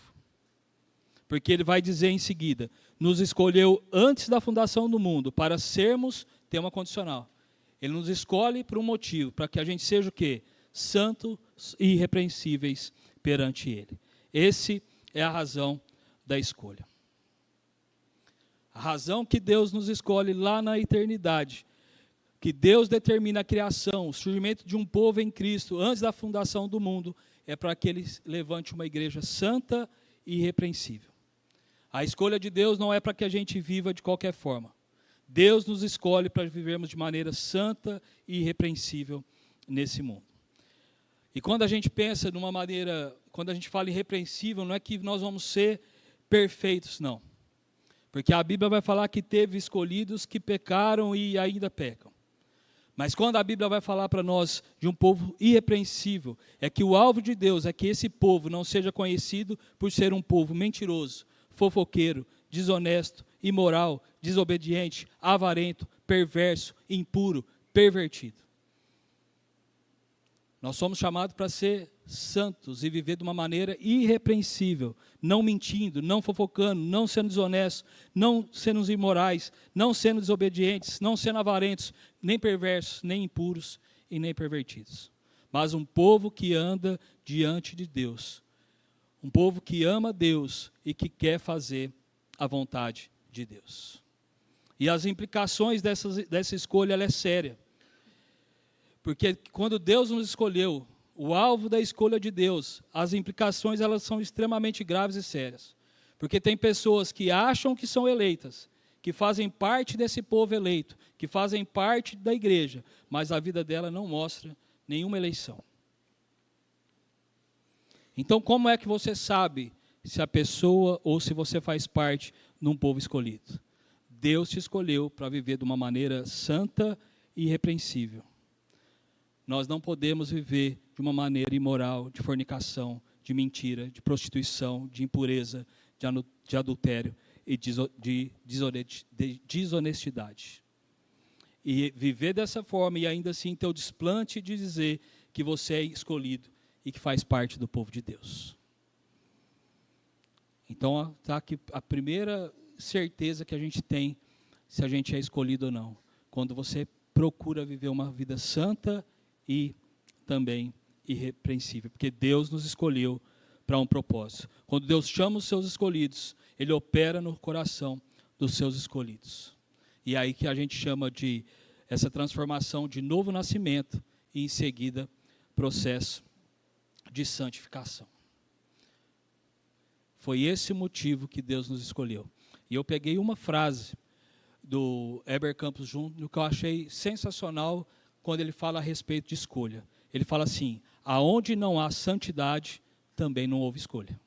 Porque ele vai dizer em seguida, nos escolheu antes da fundação do mundo, para sermos, tem uma condicional. Ele nos escolhe por um motivo, para que a gente seja o quê? Santos e irrepreensíveis perante ele. Esse é a razão da escolha. A razão que Deus nos escolhe lá na eternidade, que Deus determina a criação, o surgimento de um povo em Cristo, antes da fundação do mundo, é para que ele levante uma igreja santa e irrepreensível. A escolha de Deus não é para que a gente viva de qualquer forma. Deus nos escolhe para vivermos de maneira santa e irrepreensível nesse mundo. E quando a gente pensa numa maneira, quando a gente fala irrepreensível, não é que nós vamos ser perfeitos, não. Porque a Bíblia vai falar que teve escolhidos que pecaram e ainda pecam. Mas quando a Bíblia vai falar para nós de um povo irrepreensível, é que o alvo de Deus é que esse povo não seja conhecido por ser um povo mentiroso, fofoqueiro, desonesto, imoral, desobediente, avarento, perverso, impuro, pervertido. Nós somos chamados para ser santos e viver de uma maneira irrepreensível, não mentindo, não fofocando, não sendo desonestos, não sendo imorais, não sendo desobedientes, não sendo avarentos, nem perversos, nem impuros e nem pervertidos. Mas um povo que anda diante de Deus, um povo que ama Deus e que quer fazer a vontade de Deus. E as implicações dessa escolha, ela é séria. Porque quando Deus nos escolheu, o alvo da escolha de Deus, as implicações elas são extremamente graves e sérias. Porque tem pessoas que acham que são eleitas, que fazem parte desse povo eleito, que fazem parte da igreja, mas a vida dela não mostra nenhuma eleição. Então, como é que você sabe se a pessoa ou se você faz parte de um povo escolhido? Deus te escolheu para viver de uma maneira santa e irrepreensível. Nós não podemos viver de uma maneira imoral, de fornicação, de mentira, de prostituição, de impureza, de adultério e de desonestidade. E viver dessa forma e ainda assim ter o desplante de dizer que você é escolhido e que faz parte do povo de Deus. Então, está aqui a primeira certeza que a gente tem se a gente é escolhido ou não. Quando você procura viver uma vida santa e também irrepreensível, porque Deus nos escolheu para um propósito. Quando Deus chama os seus escolhidos, Ele opera no coração dos seus escolhidos. E é aí que a gente chama de essa transformação de novo nascimento e em seguida processo de santificação. Foi esse o motivo que Deus nos escolheu. E eu peguei uma frase do Heber Campos Júnior que eu achei sensacional quando ele fala a respeito de escolha. Ele fala assim: aonde não há santidade, também não houve escolha.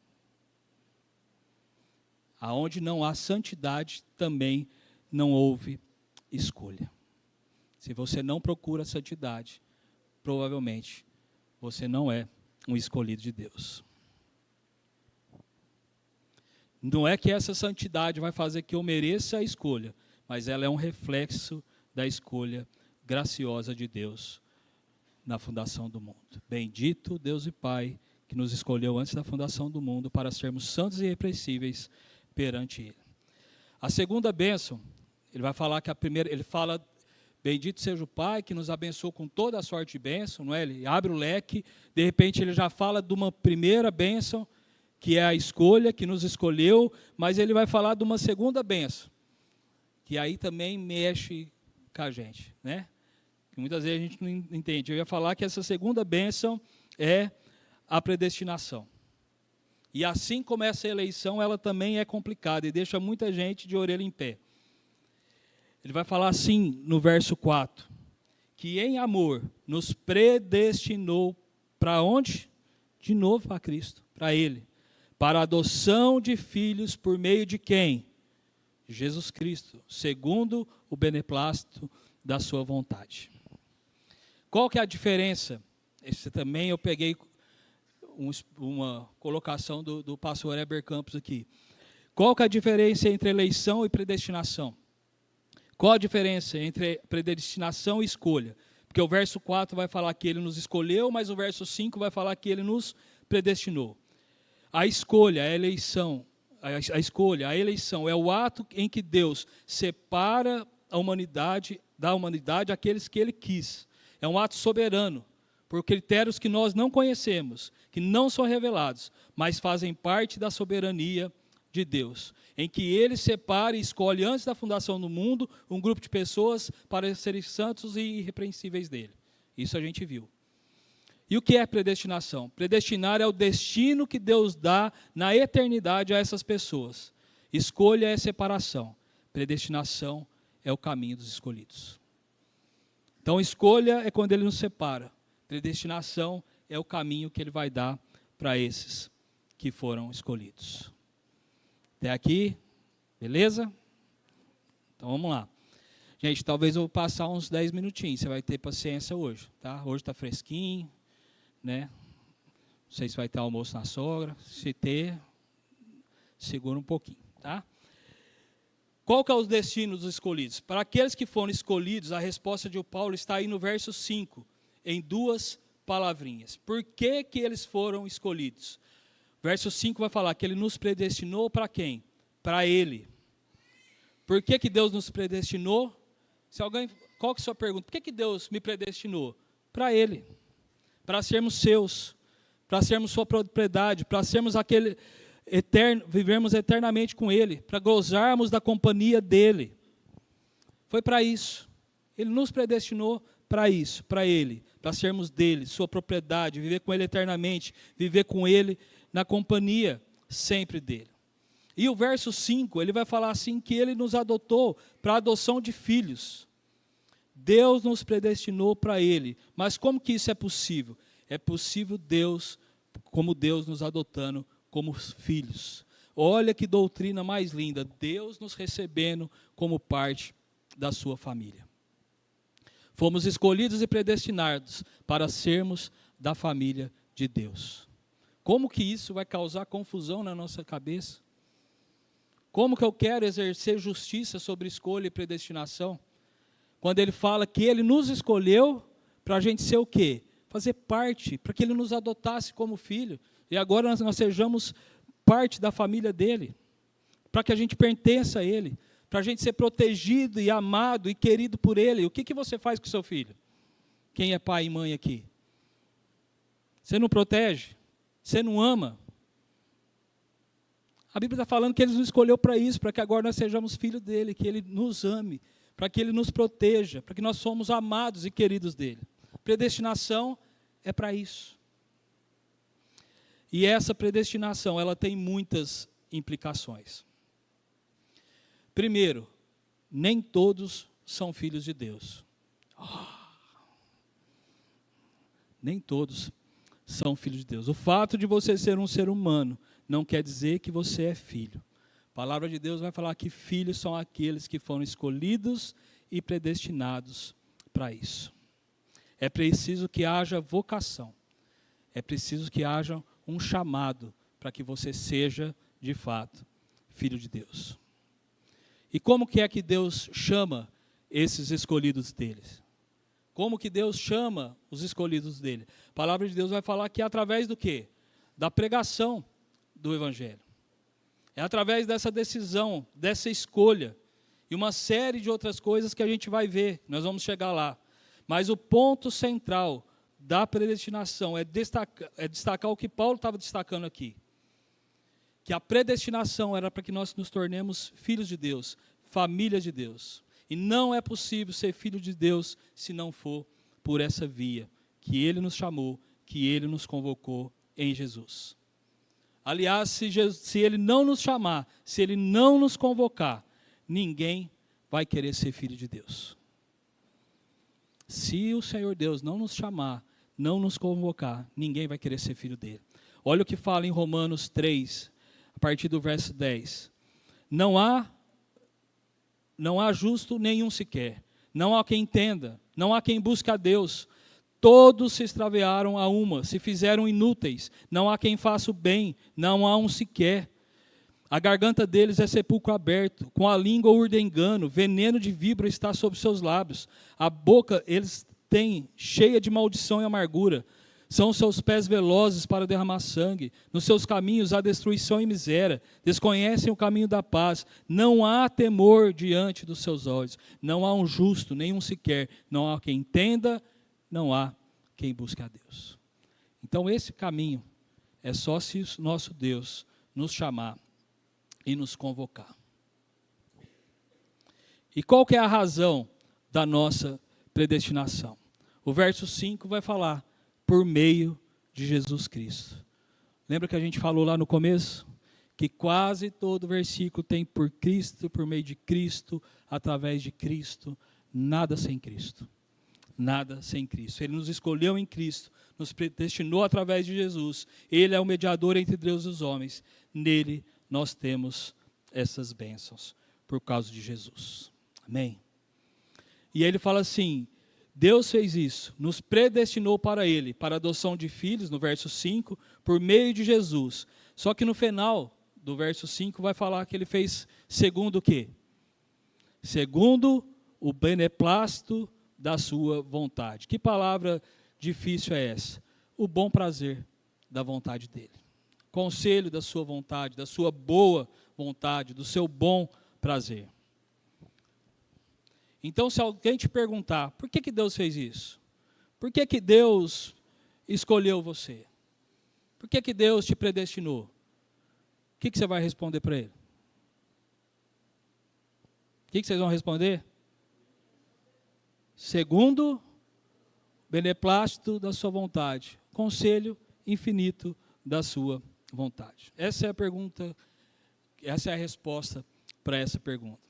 Aonde não há santidade, também não houve escolha. Se você não procura santidade, provavelmente você não é um escolhido de Deus. Não é que essa santidade vai fazer que eu mereça a escolha, mas ela é um reflexo da escolha graciosa de Deus na fundação do mundo. Bendito Deus e Pai, que nos escolheu antes da fundação do mundo para sermos santos e irrepreensíveis perante Ele. A segunda bênção, ele vai falar que a primeira, ele fala Bendito seja o Pai que nos abençoou com toda a sorte de bênção, não é? Ele abre o leque, de repente ele já fala de uma primeira bênção, que é a escolha, que nos escolheu, mas ele vai falar de uma segunda bênção, que aí também mexe com a gente, né? Que muitas vezes a gente não entende. Eu ia falar que essa segunda bênção é a predestinação. E assim como essa eleição, ela também é complicada e deixa muita gente de orelha em pé. Ele vai falar assim no verso 4, que em amor nos predestinou para onde? De novo para Cristo, para Ele. Para a adoção de filhos por meio de quem? Jesus Cristo, segundo o beneplácito da sua vontade. Qual que é a diferença? Esse também eu peguei uma colocação do pastor Heber Campos aqui. Qual que é a diferença entre eleição e predestinação? Qual a diferença entre predestinação e escolha? Porque o verso 4 vai falar que ele nos escolheu, mas o verso 5 vai falar que ele nos predestinou. A escolha, a eleição, a eleição é o ato em que Deus separa a humanidade da humanidade aqueles que Ele quis. É um ato soberano, por critérios que nós não conhecemos, que não são revelados, mas fazem parte da soberania de Deus, em que Ele separa e escolhe antes da fundação do mundo um grupo de pessoas para serem santos e irrepreensíveis dele. Isso a gente viu. E o que é predestinação? Predestinar é o destino que Deus dá na eternidade a essas pessoas. Escolha é separação. Predestinação é o caminho dos escolhidos. Então, escolha é quando Ele nos separa. Predestinação é o caminho que Ele vai dar para esses que foram escolhidos. Até aqui, beleza? Então, vamos lá. Gente, talvez eu vou passar uns 10 minutinhos. Você vai ter paciência hoje, tá? Hoje está fresquinho, né? Não sei se vai ter almoço na sogra. Se ter, segura um pouquinho, tá? Qual que é os destinos dos escolhidos? Para aqueles que foram escolhidos, a resposta de Paulo está aí no verso 5, em duas palavrinhas. Por que que eles foram escolhidos? Verso 5 vai falar que Ele nos predestinou para quem? Para Ele. Por que que Deus nos predestinou? Qual que é a sua pergunta? Por que que Deus me predestinou? Para Ele. Para sermos seus. Para sermos sua propriedade. Para sermos aquele eterno, vivermos eternamente com Ele. Para gozarmos da companhia dEle. Foi para isso. Ele nos predestinou para isso, para Ele. Para sermos dEle, sua propriedade. Viver com Ele eternamente. Viver com Ele na companhia sempre dEle. E o verso 5, ele vai falar assim que Ele nos adotou para a adoção de filhos. Deus nos predestinou para Ele. Mas como que isso é possível? É possível Deus, como Deus nos adotando como filhos. Olha que doutrina mais linda. Deus nos recebendo como parte da sua família. Fomos escolhidos e predestinados para sermos da família de Deus. Como que isso vai causar confusão na nossa cabeça? Como que eu quero exercer justiça sobre escolha e predestinação? Quando ele fala que Ele nos escolheu para a gente ser o quê? Fazer parte, para que Ele nos adotasse como filho. E agora nós sejamos parte da família dEle. Para que a gente pertença a Ele. Para a gente ser protegido e amado e querido por Ele. O que que você faz com o seu filho? Quem é pai e mãe aqui? Você não protege? Você não ama? A Bíblia está falando que Ele nos escolheu para isso, para que agora nós sejamos filhos dEle, que Ele nos ame, para que Ele nos proteja, para que nós somos amados e queridos dEle. Predestinação é para isso. E essa predestinação, ela tem muitas implicações. Primeiro, nem todos são filhos de Deus. Nem todos são filhos de Deus. O fato de você ser um ser humano não quer dizer que você é filho. A palavra de Deus vai falar que filhos são aqueles que foram escolhidos e predestinados para isso. É preciso que haja vocação. É preciso que haja um chamado para que você seja, de fato, filho de Deus. E como que é que Deus chama esses escolhidos deles? Como que Deus chama os escolhidos dele? A palavra de Deus vai falar que é através do quê? Da pregação do Evangelho. É através dessa decisão, dessa escolha. e uma série de outras coisas que a gente vai ver, nós vamos chegar lá. Mas o ponto central da predestinação é destacar o que Paulo estava destacando aqui. Que a predestinação era para que nós nos tornemos filhos de Deus, família de Deus. E não é possível ser filho de Deus se não for por essa via que Ele nos chamou, que Ele nos convocou em Jesus. Aliás, se Ele não nos chamar, se Ele não nos convocar, ninguém vai querer ser filho de Deus. Se o Senhor Deus não nos chamar, não nos convocar, ninguém vai querer ser filho dele. Olha o que fala em Romanos 3, a partir do verso 10. Não há justo nenhum sequer, não há quem entenda, não há quem busque a Deus. Todos se extraviaram a uma, se fizeram inúteis, não há quem faça o bem, não há um sequer. A garganta deles é sepulcro aberto, com a língua urda engano, veneno de víbora está sobre seus lábios. A boca eles têm cheia de maldição e amargura. São os seus pés velozes para derramar sangue. Nos seus caminhos há destruição e miséria. Desconhecem o caminho da paz. Não há temor diante dos seus olhos. Não há um justo, nenhum sequer. Não há quem entenda, não há quem busque a Deus. Então esse caminho é só se o nosso Deus nos chamar e nos convocar. E qual que é a razão da nossa predestinação? O verso 5 vai falar, por meio de Jesus Cristo. Lembra que a gente falou lá no começo? Que quase todo versículo tem por Cristo, por meio de Cristo, através de Cristo, nada sem Cristo. Nada sem Cristo. Ele nos escolheu em Cristo, nos predestinou através de Jesus. Ele é o mediador entre Deus e os homens. Nele nós temos essas bênçãos, por causa de Jesus. Amém? E ele fala assim, Deus fez isso, nos predestinou para Ele, para a adoção de filhos, no verso 5, por meio de Jesus. Só que no final do verso 5 vai falar que Ele fez segundo o quê? Segundo o beneplácito da sua vontade. Que palavra difícil é essa? O bom prazer da vontade dEle. Conselho da sua vontade, da sua boa vontade, do seu bom prazer. Então, se alguém te perguntar, por que Deus fez isso? Por que Deus escolheu você? Por que Deus te predestinou? O que você vai responder para ele? O que vocês vão responder? Segundo o beneplácito da sua vontade, conselho infinito da sua vontade. Essa é a pergunta, essa é a resposta para essa pergunta.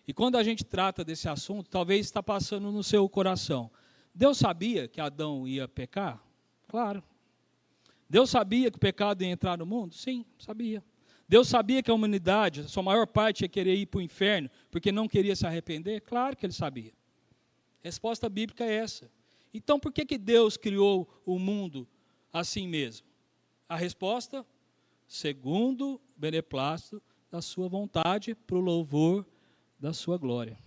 E quando a gente trata desse assunto, talvez está passando no seu coração. Deus sabia que Adão ia pecar? Claro. Deus sabia que o pecado ia entrar no mundo? Sim, sabia. Deus sabia que a humanidade, a sua maior parte, ia querer ir para o inferno, porque não queria se arrepender? Claro que Ele sabia. A resposta bíblica é essa. Então, por que Deus criou o mundo assim mesmo? A resposta, segundo o beneplácito da sua vontade, para o louvor da sua glória.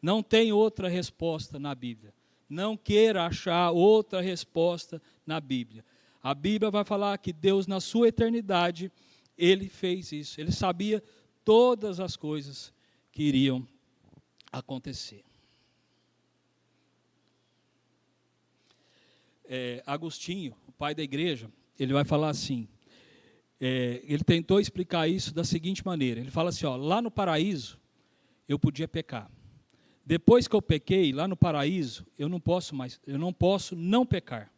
Não tem outra resposta na Bíblia. Não queira achar outra resposta na Bíblia. A Bíblia vai falar que Deus, na sua eternidade, Ele fez isso. Ele sabia todas as coisas que iriam acontecer. Agostinho, o pai da igreja, ele vai falar assim, ele tentou explicar isso da seguinte maneira, ele fala assim, lá no paraíso, eu podia pecar. Depois que eu pequei, lá no paraíso, eu não posso não pecar.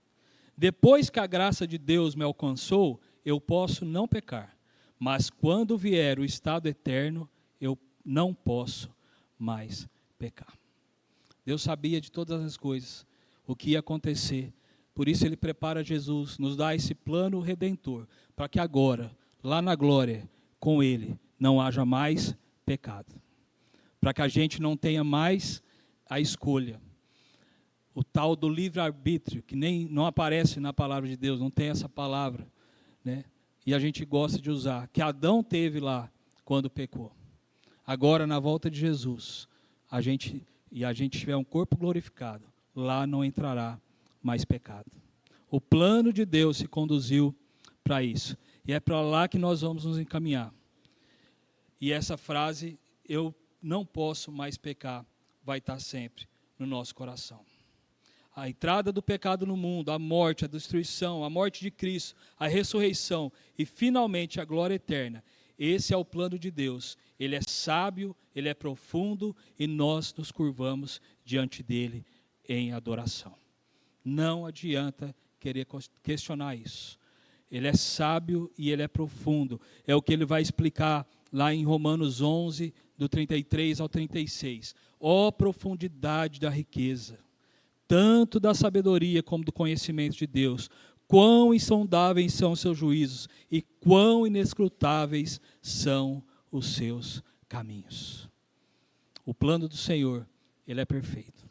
Depois que a graça de Deus me alcançou, eu posso não pecar. Mas quando vier o estado eterno, eu não posso mais pecar. Deus sabia de todas as coisas, o que ia acontecer. Por isso Ele prepara Jesus, nos dá esse plano redentor, para que agora, lá na glória, com Ele, não haja mais pecado. Para que a gente não tenha mais a escolha. O tal do livre-arbítrio, que nem não aparece na palavra de Deus, não tem essa palavra, né? E a gente gosta de usar, que Adão teve lá quando pecou. Agora, na volta de Jesus, a gente tiver um corpo glorificado, lá não entrará mais pecado. O plano de Deus se conduziu para isso. E é para lá que nós vamos nos encaminhar. E essa frase, eu não posso mais pecar, vai estar sempre no nosso coração. A entrada do pecado no mundo, a morte, a destruição, a morte de Cristo, a ressurreição e finalmente a glória eterna. Esse é o plano de Deus. Ele é sábio, ele é profundo e nós nos curvamos diante dele em adoração. Não adianta querer questionar isso. Ele é sábio e ele é profundo. É o que ele vai explicar lá em Romanos 11, do 33 ao 36. Ó profundidade da riqueza, tanto da sabedoria como do conhecimento de Deus. Quão insondáveis são os seus juízos e quão inescrutáveis são os seus caminhos. O plano do Senhor, ele é perfeito.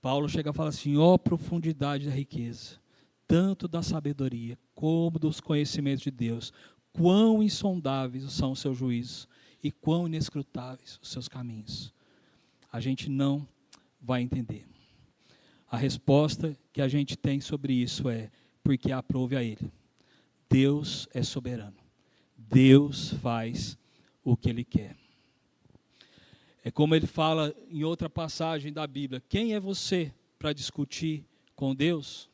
Paulo chega a falar assim, ó profundidade da riqueza, tanto da sabedoria como dos conhecimentos de Deus, quão insondáveis são os seus juízos e quão inescrutáveis os seus caminhos. A gente não vai entender. A resposta que a gente tem sobre isso é, porque aprove a Ele. Deus é soberano. Deus faz o que Ele quer. É como ele fala em outra passagem da Bíblia, quem é você para discutir com Deus?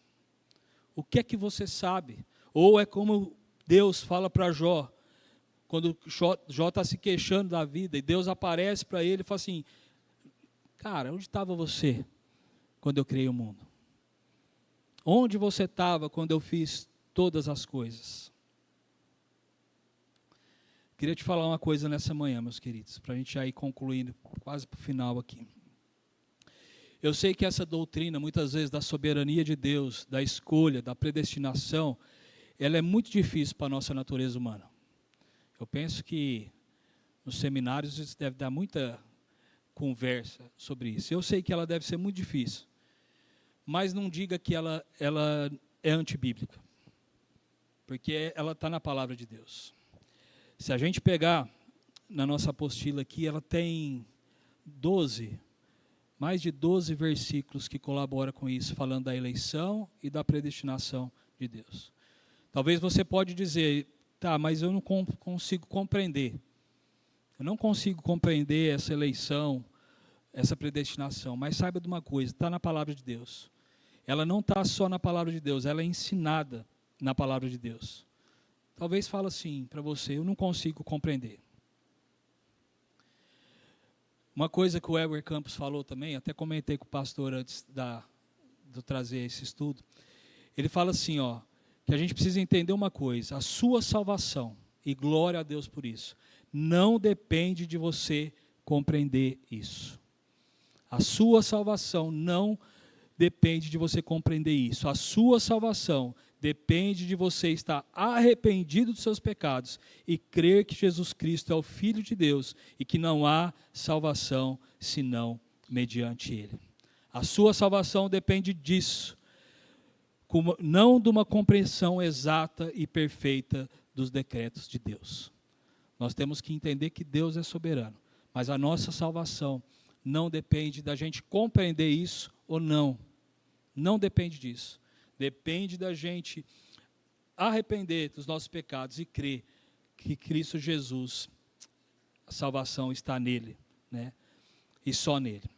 O que é que você sabe? Ou é como Deus fala para Jó, quando Jó está se queixando da vida, e Deus aparece para ele e fala assim, cara, onde estava você quando eu criei o mundo? Onde você estava quando eu fiz todas as coisas? Queria te falar uma coisa nessa manhã, meus queridos, para a gente já ir concluindo, quase para o final aqui. Eu sei que essa doutrina, muitas vezes, da soberania de Deus, da escolha, da predestinação, ela é muito difícil para a nossa natureza humana. Eu penso que nos seminários isso deve dar muita conversa sobre isso. Eu sei que ela deve ser muito difícil, mas não diga que ela é antibíblica, porque ela está na palavra de Deus. Se a gente pegar na nossa apostila aqui, ela tem mais de 12 versículos que colaboram com isso, falando da eleição e da predestinação de Deus. Talvez você pode dizer, tá, mas eu não consigo compreender. Eu não consigo compreender essa eleição, essa predestinação. Mas saiba de uma coisa, está na palavra de Deus. Ela não está só na palavra de Deus, ela é ensinada na palavra de Deus. Talvez fale assim para você, eu não consigo compreender. Uma coisa que o Weber Campos falou também, até comentei com o pastor antes de trazer esse estudo, ele fala assim, ó, que a gente precisa entender uma coisa, a sua salvação, e glória a Deus por isso, não depende de você compreender isso. A sua salvação não depende de você compreender isso. A sua salvação depende de você estar arrependido dos seus pecados e crer que Jesus Cristo é o Filho de Deus e que não há salvação senão mediante Ele. A sua salvação depende disso, não de uma compreensão exata e perfeita dos decretos de Deus. Nós temos que entender que Deus é soberano, mas a nossa salvação não depende da gente compreender isso ou não. Não depende disso. Depende da gente arrepender dos nossos pecados e crer que Cristo Jesus, a salvação está nele, né? E só nele.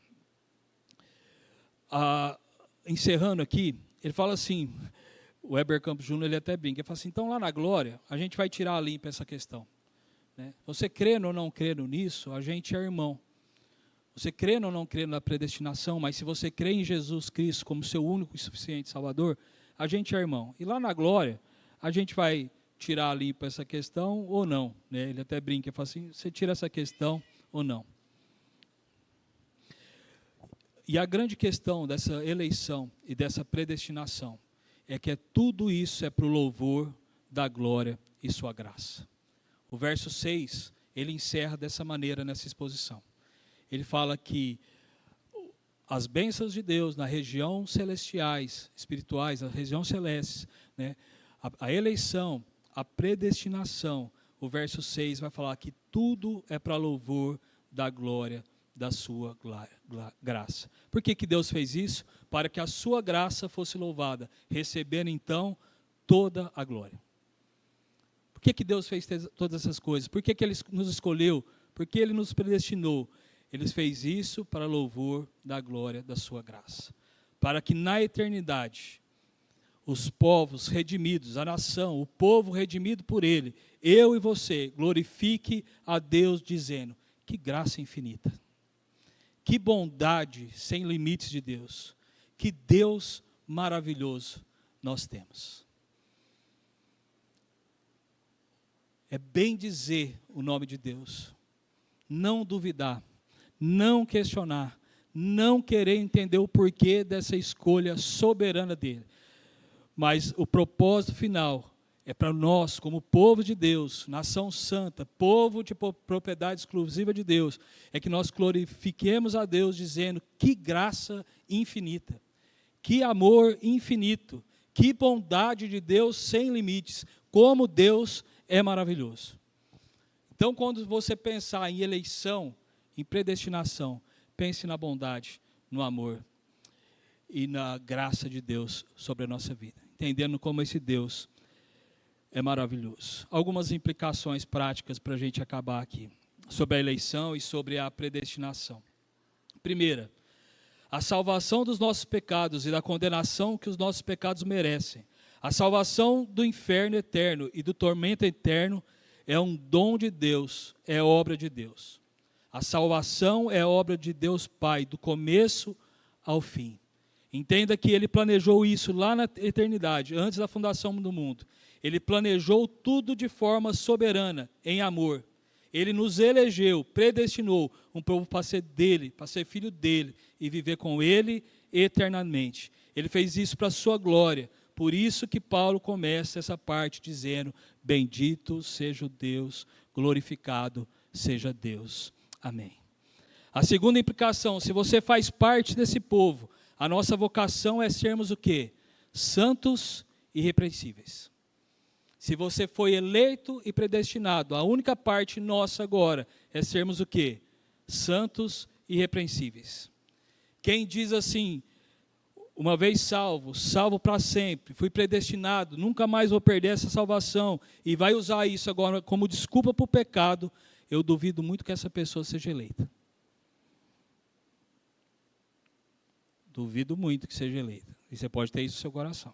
Encerrando aqui, ele fala assim, o Weber Campos Júnior, ele até brinca, ele fala assim, então lá na glória, a gente vai tirar a limpa essa questão. Né? Você crendo ou não crendo nisso, a gente é irmão. Você crendo ou não crendo na predestinação, mas se você crê em Jesus Cristo como seu único e suficiente Salvador, a gente é irmão. E lá na glória, a gente vai tirar ali para essa questão ou não. Né? Ele até brinca, fala assim, você tira essa questão ou não. E a grande questão dessa eleição e dessa predestinação é que tudo isso é para o louvor da glória e sua graça. O verso 6, ele encerra dessa maneira nessa exposição. Ele fala que as bênçãos de Deus na região celestiais, espirituais, na região celeste, né, a eleição, a predestinação, o verso 6 vai falar que tudo é para louvor da glória da sua graça. Por que Deus fez isso? Para que a sua graça fosse louvada, recebendo então toda a glória. Por que Deus fez todas essas coisas? Por que Ele nos escolheu Porque Ele nos predestinou. Ele fez isso para louvor da glória da sua graça. Para que na eternidade, os povos redimidos, a nação, o povo redimido por Ele, eu e você, glorifique a Deus dizendo, que graça infinita. Que bondade sem limites de Deus. Que Deus maravilhoso nós temos. É bem dizer o nome de Deus. Não duvidar. Não questionar. Não querer entender o porquê dessa escolha soberana dele. Mas o propósito final é para nós, como povo de Deus, nação santa, povo de propriedade exclusiva de Deus, é que nós glorifiquemos a Deus dizendo, que graça infinita, que amor infinito, que bondade de Deus sem limites, como Deus é maravilhoso. Então, quando você pensar em eleição, em predestinação, pense na bondade, no amor e na graça de Deus sobre a nossa vida, entendendo como esse Deus é maravilhoso. Algumas implicações práticas para a gente acabar aqui, sobre a eleição e sobre a predestinação. Primeira, a salvação dos nossos pecados e da condenação que os nossos pecados merecem. A salvação do inferno eterno e do tormento eterno é um dom de Deus, é obra de Deus. A salvação é obra de Deus Pai, do começo ao fim. Entenda que Ele planejou isso lá na eternidade, antes da fundação do mundo. Ele planejou tudo de forma soberana, em amor. Ele nos elegeu, predestinou um povo para ser dele, para ser filho dele e viver com ele eternamente. Ele fez isso para a sua glória. Por isso que Paulo começa essa parte dizendo, bendito seja o Deus, glorificado seja Deus. Amém. A segunda implicação, se você faz parte desse povo, a nossa vocação é sermos o quê? Santos e irrepreensíveis. Se você foi eleito e predestinado, a única parte nossa agora é sermos o quê? Santos e irrepreensíveis. Quem diz assim, uma vez salvo, salvo para sempre, fui predestinado, nunca mais vou perder essa salvação, e vai usar isso agora como desculpa para o pecado, eu duvido muito que essa pessoa seja eleita. Duvido muito que seja eleita. E você pode ter isso no seu coração.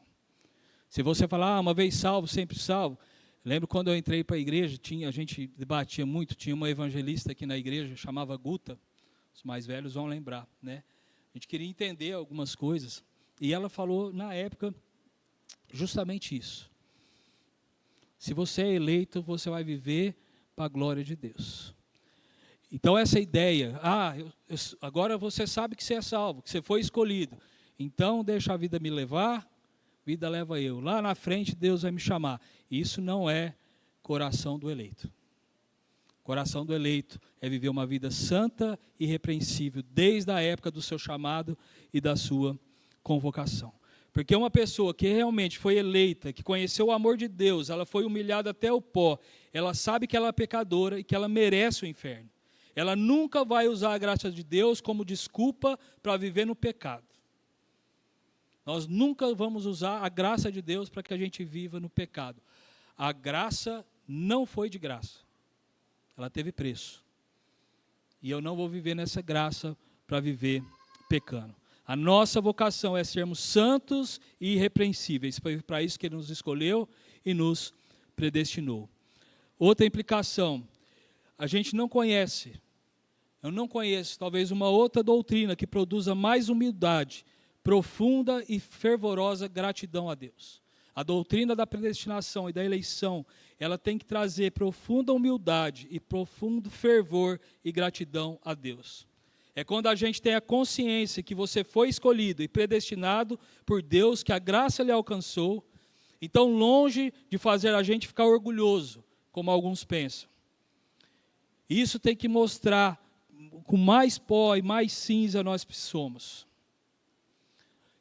Se você falar, uma vez salvo, sempre salvo. Lembro quando eu entrei para a igreja, a gente debatia muito, tinha uma evangelista aqui na igreja, chamava Guta, os mais velhos vão lembrar, né? A gente queria entender algumas coisas, e ela falou, na época, justamente isso. Se você é eleito, você vai viver para a glória de Deus. Então essa ideia, agora você sabe que você é salvo, que você foi escolhido, então deixa a vida me levar, vida leva eu. Lá na frente Deus vai me chamar. Isso não é coração do eleito. Coração do eleito é viver uma vida santa e irrepreensível, desde a época do seu chamado e da sua convocação. Porque uma pessoa que realmente foi eleita, que conheceu o amor de Deus, ela foi humilhada até o pó, ela sabe que ela é pecadora e que ela merece o inferno. Ela nunca vai usar a graça de Deus como desculpa para viver no pecado. Nós nunca vamos usar a graça de Deus para que a gente viva no pecado. A graça não foi de graça. Ela teve preço. E eu não vou viver nessa graça para viver pecando. A nossa vocação é sermos santos e irrepreensíveis. Foi para isso que Ele nos escolheu e nos predestinou. Outra implicação, a gente não conhece, eu não conheço talvez uma outra doutrina que produza mais humildade, profunda e fervorosa gratidão a Deus. A doutrina da predestinação e da eleição, ela tem que trazer profunda humildade e profundo fervor e gratidão a Deus. É quando a gente tem a consciência que você foi escolhido e predestinado por Deus, que a graça lhe alcançou, então longe de fazer a gente ficar orgulhoso, como alguns pensam. Isso tem que mostrar com mais pó e mais cinza nós somos.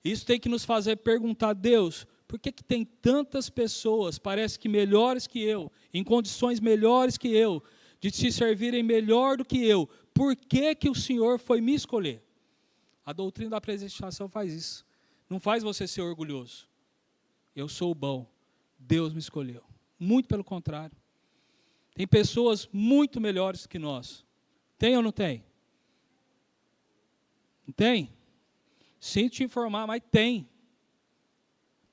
Isso tem que nos fazer perguntar, Deus, por que tem tantas pessoas, parece que melhores que eu, em condições melhores que eu, de se servirem melhor do que eu? Por que o Senhor foi me escolher? A doutrina da predestinação faz isso. Não faz você ser orgulhoso. Eu sou o bom, Deus me escolheu. Muito pelo contrário. Tem pessoas muito melhores que nós, Tem ou não tem? Não tem? Sinto te informar, mas tem.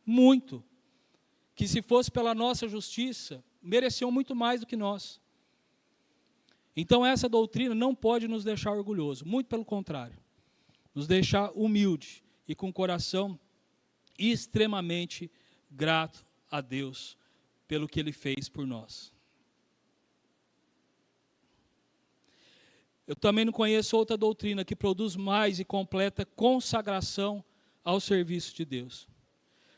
Muito. Que se fosse pela nossa justiça, mereciam muito mais do que nós. Então essa doutrina não pode nos deixar orgulhosos, muito pelo contrário. Nos deixar humilde e com o coração extremamente grato a Deus pelo que Ele fez por nós. Eu também não conheço outra doutrina que produz mais e completa consagração ao serviço de Deus.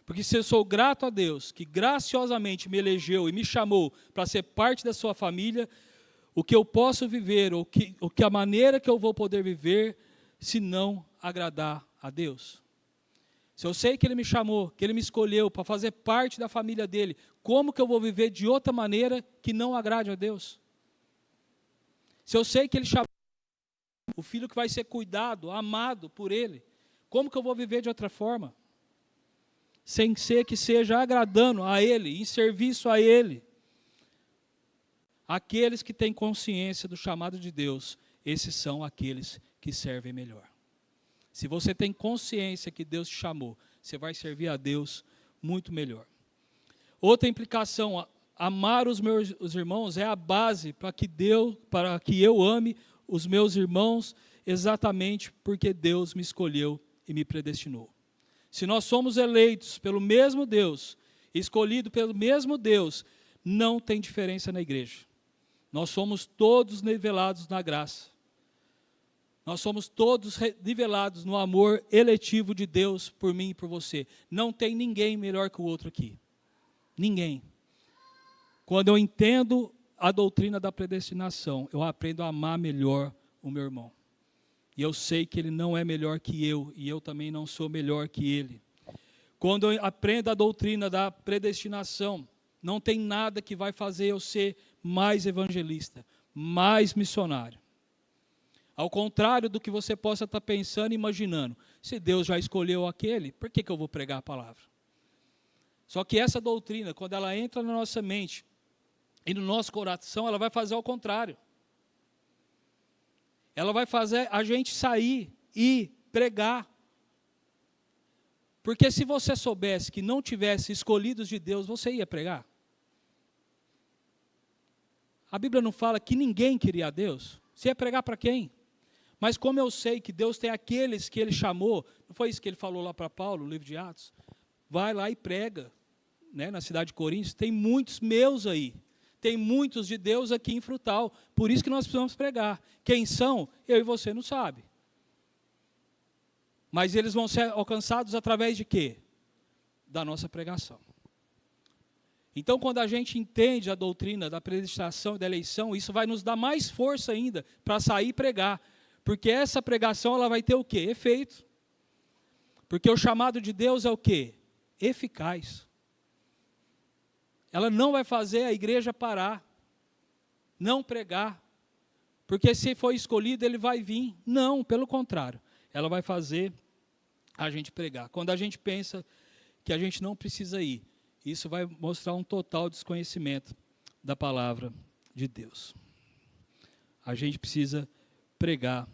Porque se eu sou grato a Deus, que graciosamente me elegeu e me chamou para ser parte da sua família, o que eu posso viver, o que a maneira que eu vou poder viver, se não agradar a Deus? Se eu sei que Ele me chamou, que Ele me escolheu para fazer parte da família dEle, como que eu vou viver de outra maneira que não agrade a Deus? Se eu sei que Ele chamou o filho que vai ser cuidado, amado por Ele, como que eu vou viver de outra forma? Sem ser que seja agradando a Ele, em serviço a Ele. Aqueles que têm consciência do chamado de Deus, esses são aqueles que servem melhor. Se você tem consciência que Deus te chamou, você vai servir a Deus muito melhor. Outra implicação, amar os meus irmãos é a base para que eu ame os meus irmãos exatamente porque Deus me escolheu e me predestinou. Se nós somos eleitos pelo mesmo Deus, escolhidos pelo mesmo Deus, não tem diferença na igreja. Nós somos todos nivelados na graça. Nós somos todos nivelados no amor eletivo de Deus por mim e por você. Não tem ninguém melhor que o outro aqui. Ninguém. Quando eu entendo a doutrina da predestinação, eu aprendo a amar melhor o meu irmão. E eu sei que ele não é melhor que eu, e eu também não sou melhor que ele. Quando eu aprendo a doutrina da predestinação, não tem nada que vai fazer eu ser mais evangelista, mais missionário. Ao contrário do que você possa estar pensando e imaginando. Se Deus já escolheu aquele, por que eu vou pregar a palavra? Só que essa doutrina, quando ela entra na nossa mente e no nosso coração, ela vai fazer ao contrário. Ela vai fazer a gente sair e pregar. Porque se você soubesse que não tivesse escolhidos de Deus, você ia pregar? A Bíblia não fala que ninguém queria a Deus? Você ia pregar para quem? Mas como eu sei que Deus tem aqueles que Ele chamou, não foi isso que Ele falou lá para Paulo, no livro de Atos? Vai lá e prega, né, na cidade de Coríntios, tem muitos meus aí. Tem muitos de Deus aqui em Frutal, por isso que nós precisamos pregar. Quem são, eu e você não sabe. Mas eles vão ser alcançados através de quê? Da nossa pregação. Então, quando a gente entende a doutrina da predestinação e da eleição, isso vai nos dar mais força ainda para sair e pregar. Porque essa pregação ela vai ter o quê? Efeito. Porque o chamado de Deus é o quê? Eficaz. Ela não vai fazer a igreja parar, não pregar, porque se for escolhido ele vai vir. Não, pelo contrário, ela vai fazer a gente pregar. Quando a gente pensa que a gente não precisa ir, isso vai mostrar um total desconhecimento da palavra de Deus. A gente precisa pregar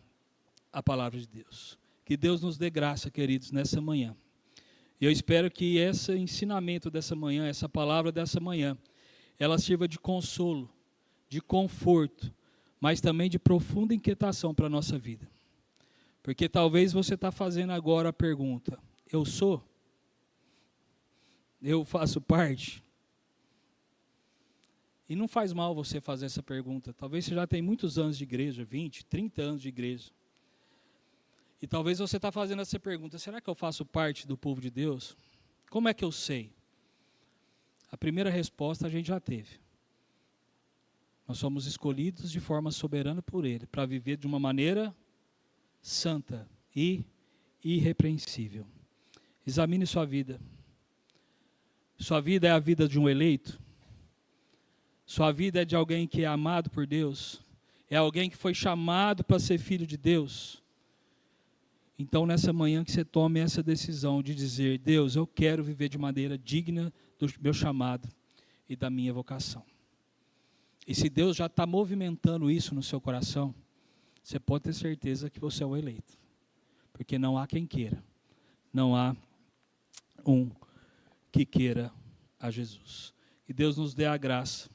a palavra de Deus. Que Deus nos dê graça, queridos, nessa manhã. E eu espero que esse ensinamento dessa manhã, essa palavra dessa manhã, ela sirva de consolo, de conforto, mas também de profunda inquietação para a nossa vida. Porque talvez você está fazendo agora a pergunta, eu sou? Eu faço parte? E não faz mal você fazer essa pergunta. Talvez você já tem muitos anos de igreja, 20, 30 anos de igreja. E talvez você está fazendo essa pergunta, será que eu faço parte do povo de Deus? Como é que eu sei? A primeira resposta a gente já teve. Nós somos escolhidos de forma soberana por Ele, para viver de uma maneira santa e irrepreensível. Examine sua vida. Sua vida é a vida de um eleito? Sua vida é de alguém que é amado por Deus? É alguém que foi chamado para ser filho de Deus? Então, nessa manhã que você tome essa decisão de dizer, Deus, eu quero viver de maneira digna do meu chamado e da minha vocação. E se Deus já está movimentando isso no seu coração, você pode ter certeza que você é o eleito. Porque não há quem queira. Não há um que queira a Jesus. Que Deus nos dê a graça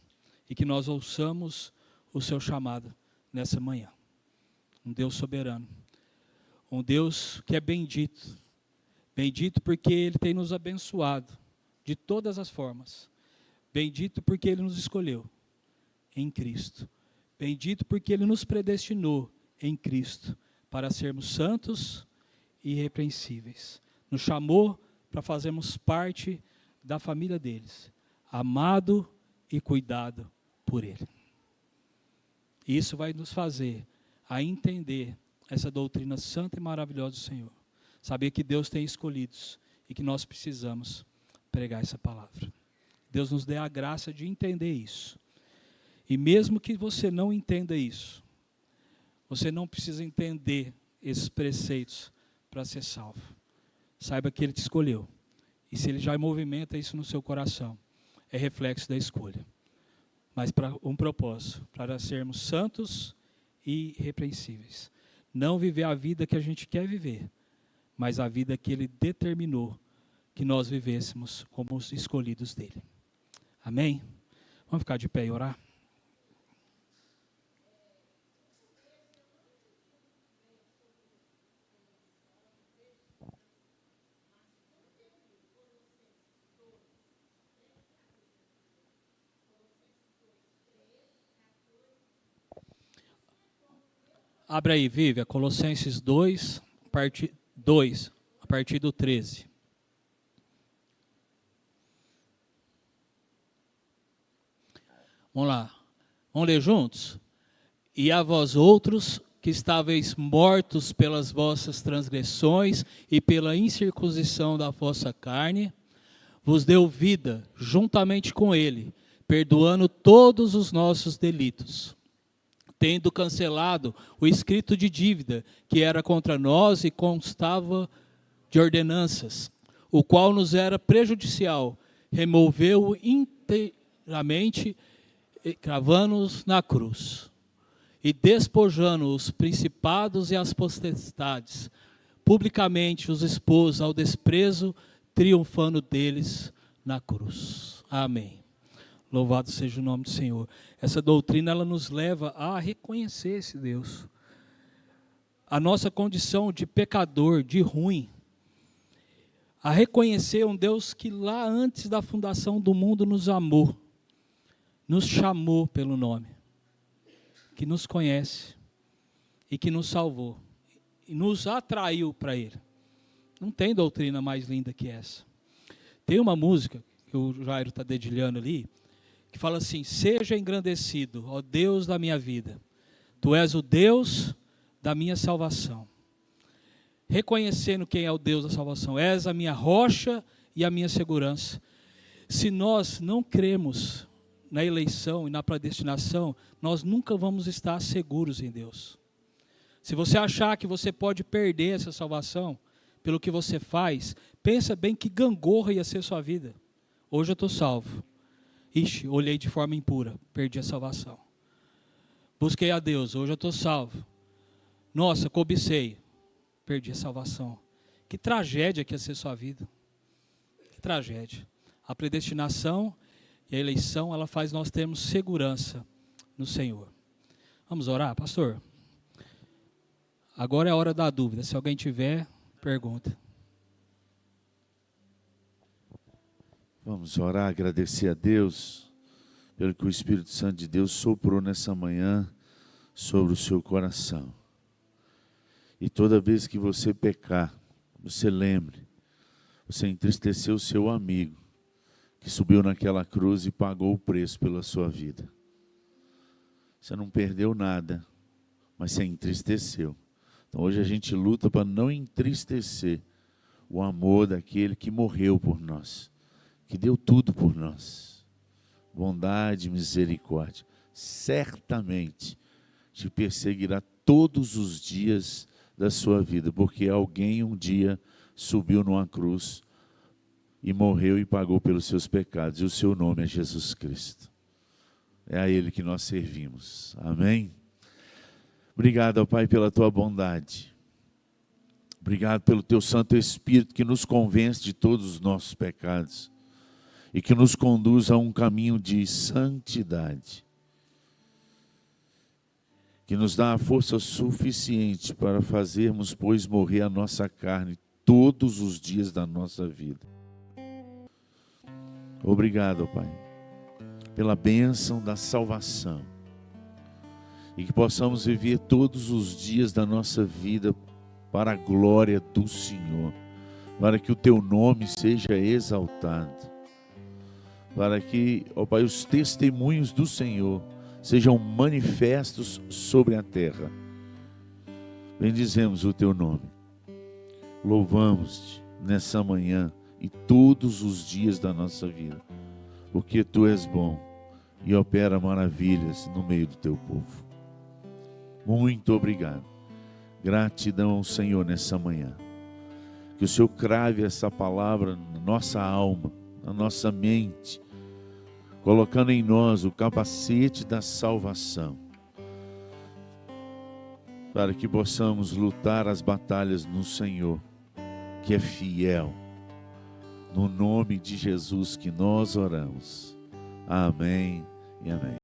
e que nós ouçamos o seu chamado nessa manhã. Um Deus soberano. Um Deus que é bendito. Bendito porque Ele tem nos abençoado de todas as formas. Bendito porque Ele nos escolheu em Cristo. Bendito porque Ele nos predestinou em Cristo para sermos santos e irrepreensíveis. Nos chamou para fazermos parte da família deles, amado e cuidado por Ele. Isso vai nos fazer a entender essa doutrina santa e maravilhosa do Senhor. Saber que Deus tem escolhidos e que nós precisamos pregar essa palavra. Deus nos dê a graça de entender isso. E mesmo que você não entenda isso, você não precisa entender esses preceitos para ser salvo. Saiba que Ele te escolheu. E se Ele já movimenta isso no seu coração, é reflexo da escolha. Mas para um propósito, para sermos santos e irrepreensíveis. Não viver a vida que a gente quer viver, mas a vida que Ele determinou que nós vivêssemos como os escolhidos dEle. Amém? Vamos ficar de pé e orar? Abra aí, Vívia, Colossenses 2, a partir do 13. Vamos lá. Vamos ler juntos? E a vós outros que estáveis mortos pelas vossas transgressões e pela incircuncisão da vossa carne, vos deu vida juntamente com Ele, perdoando todos os nossos delitos, tendo cancelado o escrito de dívida que era contra nós e constava de ordenanças, o qual nos era prejudicial, removeu-o inteiramente, cravando-os na cruz, e despojando os principados e as potestades, publicamente os expôs ao desprezo, triunfando deles na cruz. Amém. Louvado seja o nome do Senhor. Essa doutrina, ela nos leva a reconhecer esse Deus. A nossa condição de pecador, de ruim. A reconhecer um Deus que lá antes da fundação do mundo nos amou. Nos chamou pelo nome. Que nos conhece. E que nos salvou. E nos atraiu para Ele. Não tem doutrina mais linda que essa. Tem uma música, que o Jairo está dedilhando ali, que fala assim: seja engrandecido, ó Deus da minha vida, Tu és o Deus da minha salvação. Reconhecendo quem é o Deus da salvação, és a minha rocha e a minha segurança. Se nós não cremos na eleição e na predestinação, nós nunca vamos estar seguros em Deus. Se você achar que você pode perder essa salvação pelo que você faz, pensa bem que gangorra ia ser sua vida. Hoje eu estou salvo. Ixi, olhei de forma impura, perdi a salvação. Busquei a Deus, hoje eu estou salvo. Nossa, cobicei, perdi a salvação. Que tragédia que ia ser sua vida. Que tragédia. A predestinação e a eleição, ela faz nós termos segurança no Senhor. Vamos orar, pastor? Agora é a hora da dúvida. Se alguém tiver, pergunta. Vamos orar, agradecer a Deus pelo que o Espírito Santo de Deus soprou nessa manhã sobre o seu coração. E toda vez que você pecar, você lembre, você entristeceu o seu amigo, que subiu naquela cruz e pagou o preço pela sua vida. Você não perdeu nada, mas você entristeceu. Então hoje a gente luta para não entristecer o amor daquele que morreu por nós, que deu tudo por nós. Bondade, misericórdia, certamente te perseguirá todos os dias da sua vida, porque alguém um dia subiu numa cruz e morreu e pagou pelos seus pecados, e o seu nome é Jesus Cristo. É a Ele que nós servimos. Amém? Obrigado, ó Pai, pela tua bondade. Obrigado pelo teu Santo Espírito que nos convence de todos os nossos pecados e que nos conduz a um caminho de santidade, que nos dá a força suficiente para fazermos, pois, morrer a nossa carne todos os dias da nossa vida. Obrigado, Pai, pela bênção da salvação e que possamos viver todos os dias da nossa vida para a glória do Senhor, para que o teu nome seja exaltado, para que, ó Pai, os testemunhos do Senhor sejam manifestos sobre a terra. Bendizemos o teu nome, louvamos-te nessa manhã e todos os dias da nossa vida, porque tu és bom e opera maravilhas no meio do teu povo. Muito obrigado. Gratidão ao Senhor nessa manhã. Que o Senhor crave essa palavra na nossa alma, na nossa mente, colocando em nós o capacete da salvação, para que possamos lutar as batalhas no Senhor, que é fiel. No nome de Jesus que nós oramos. Amém e amém.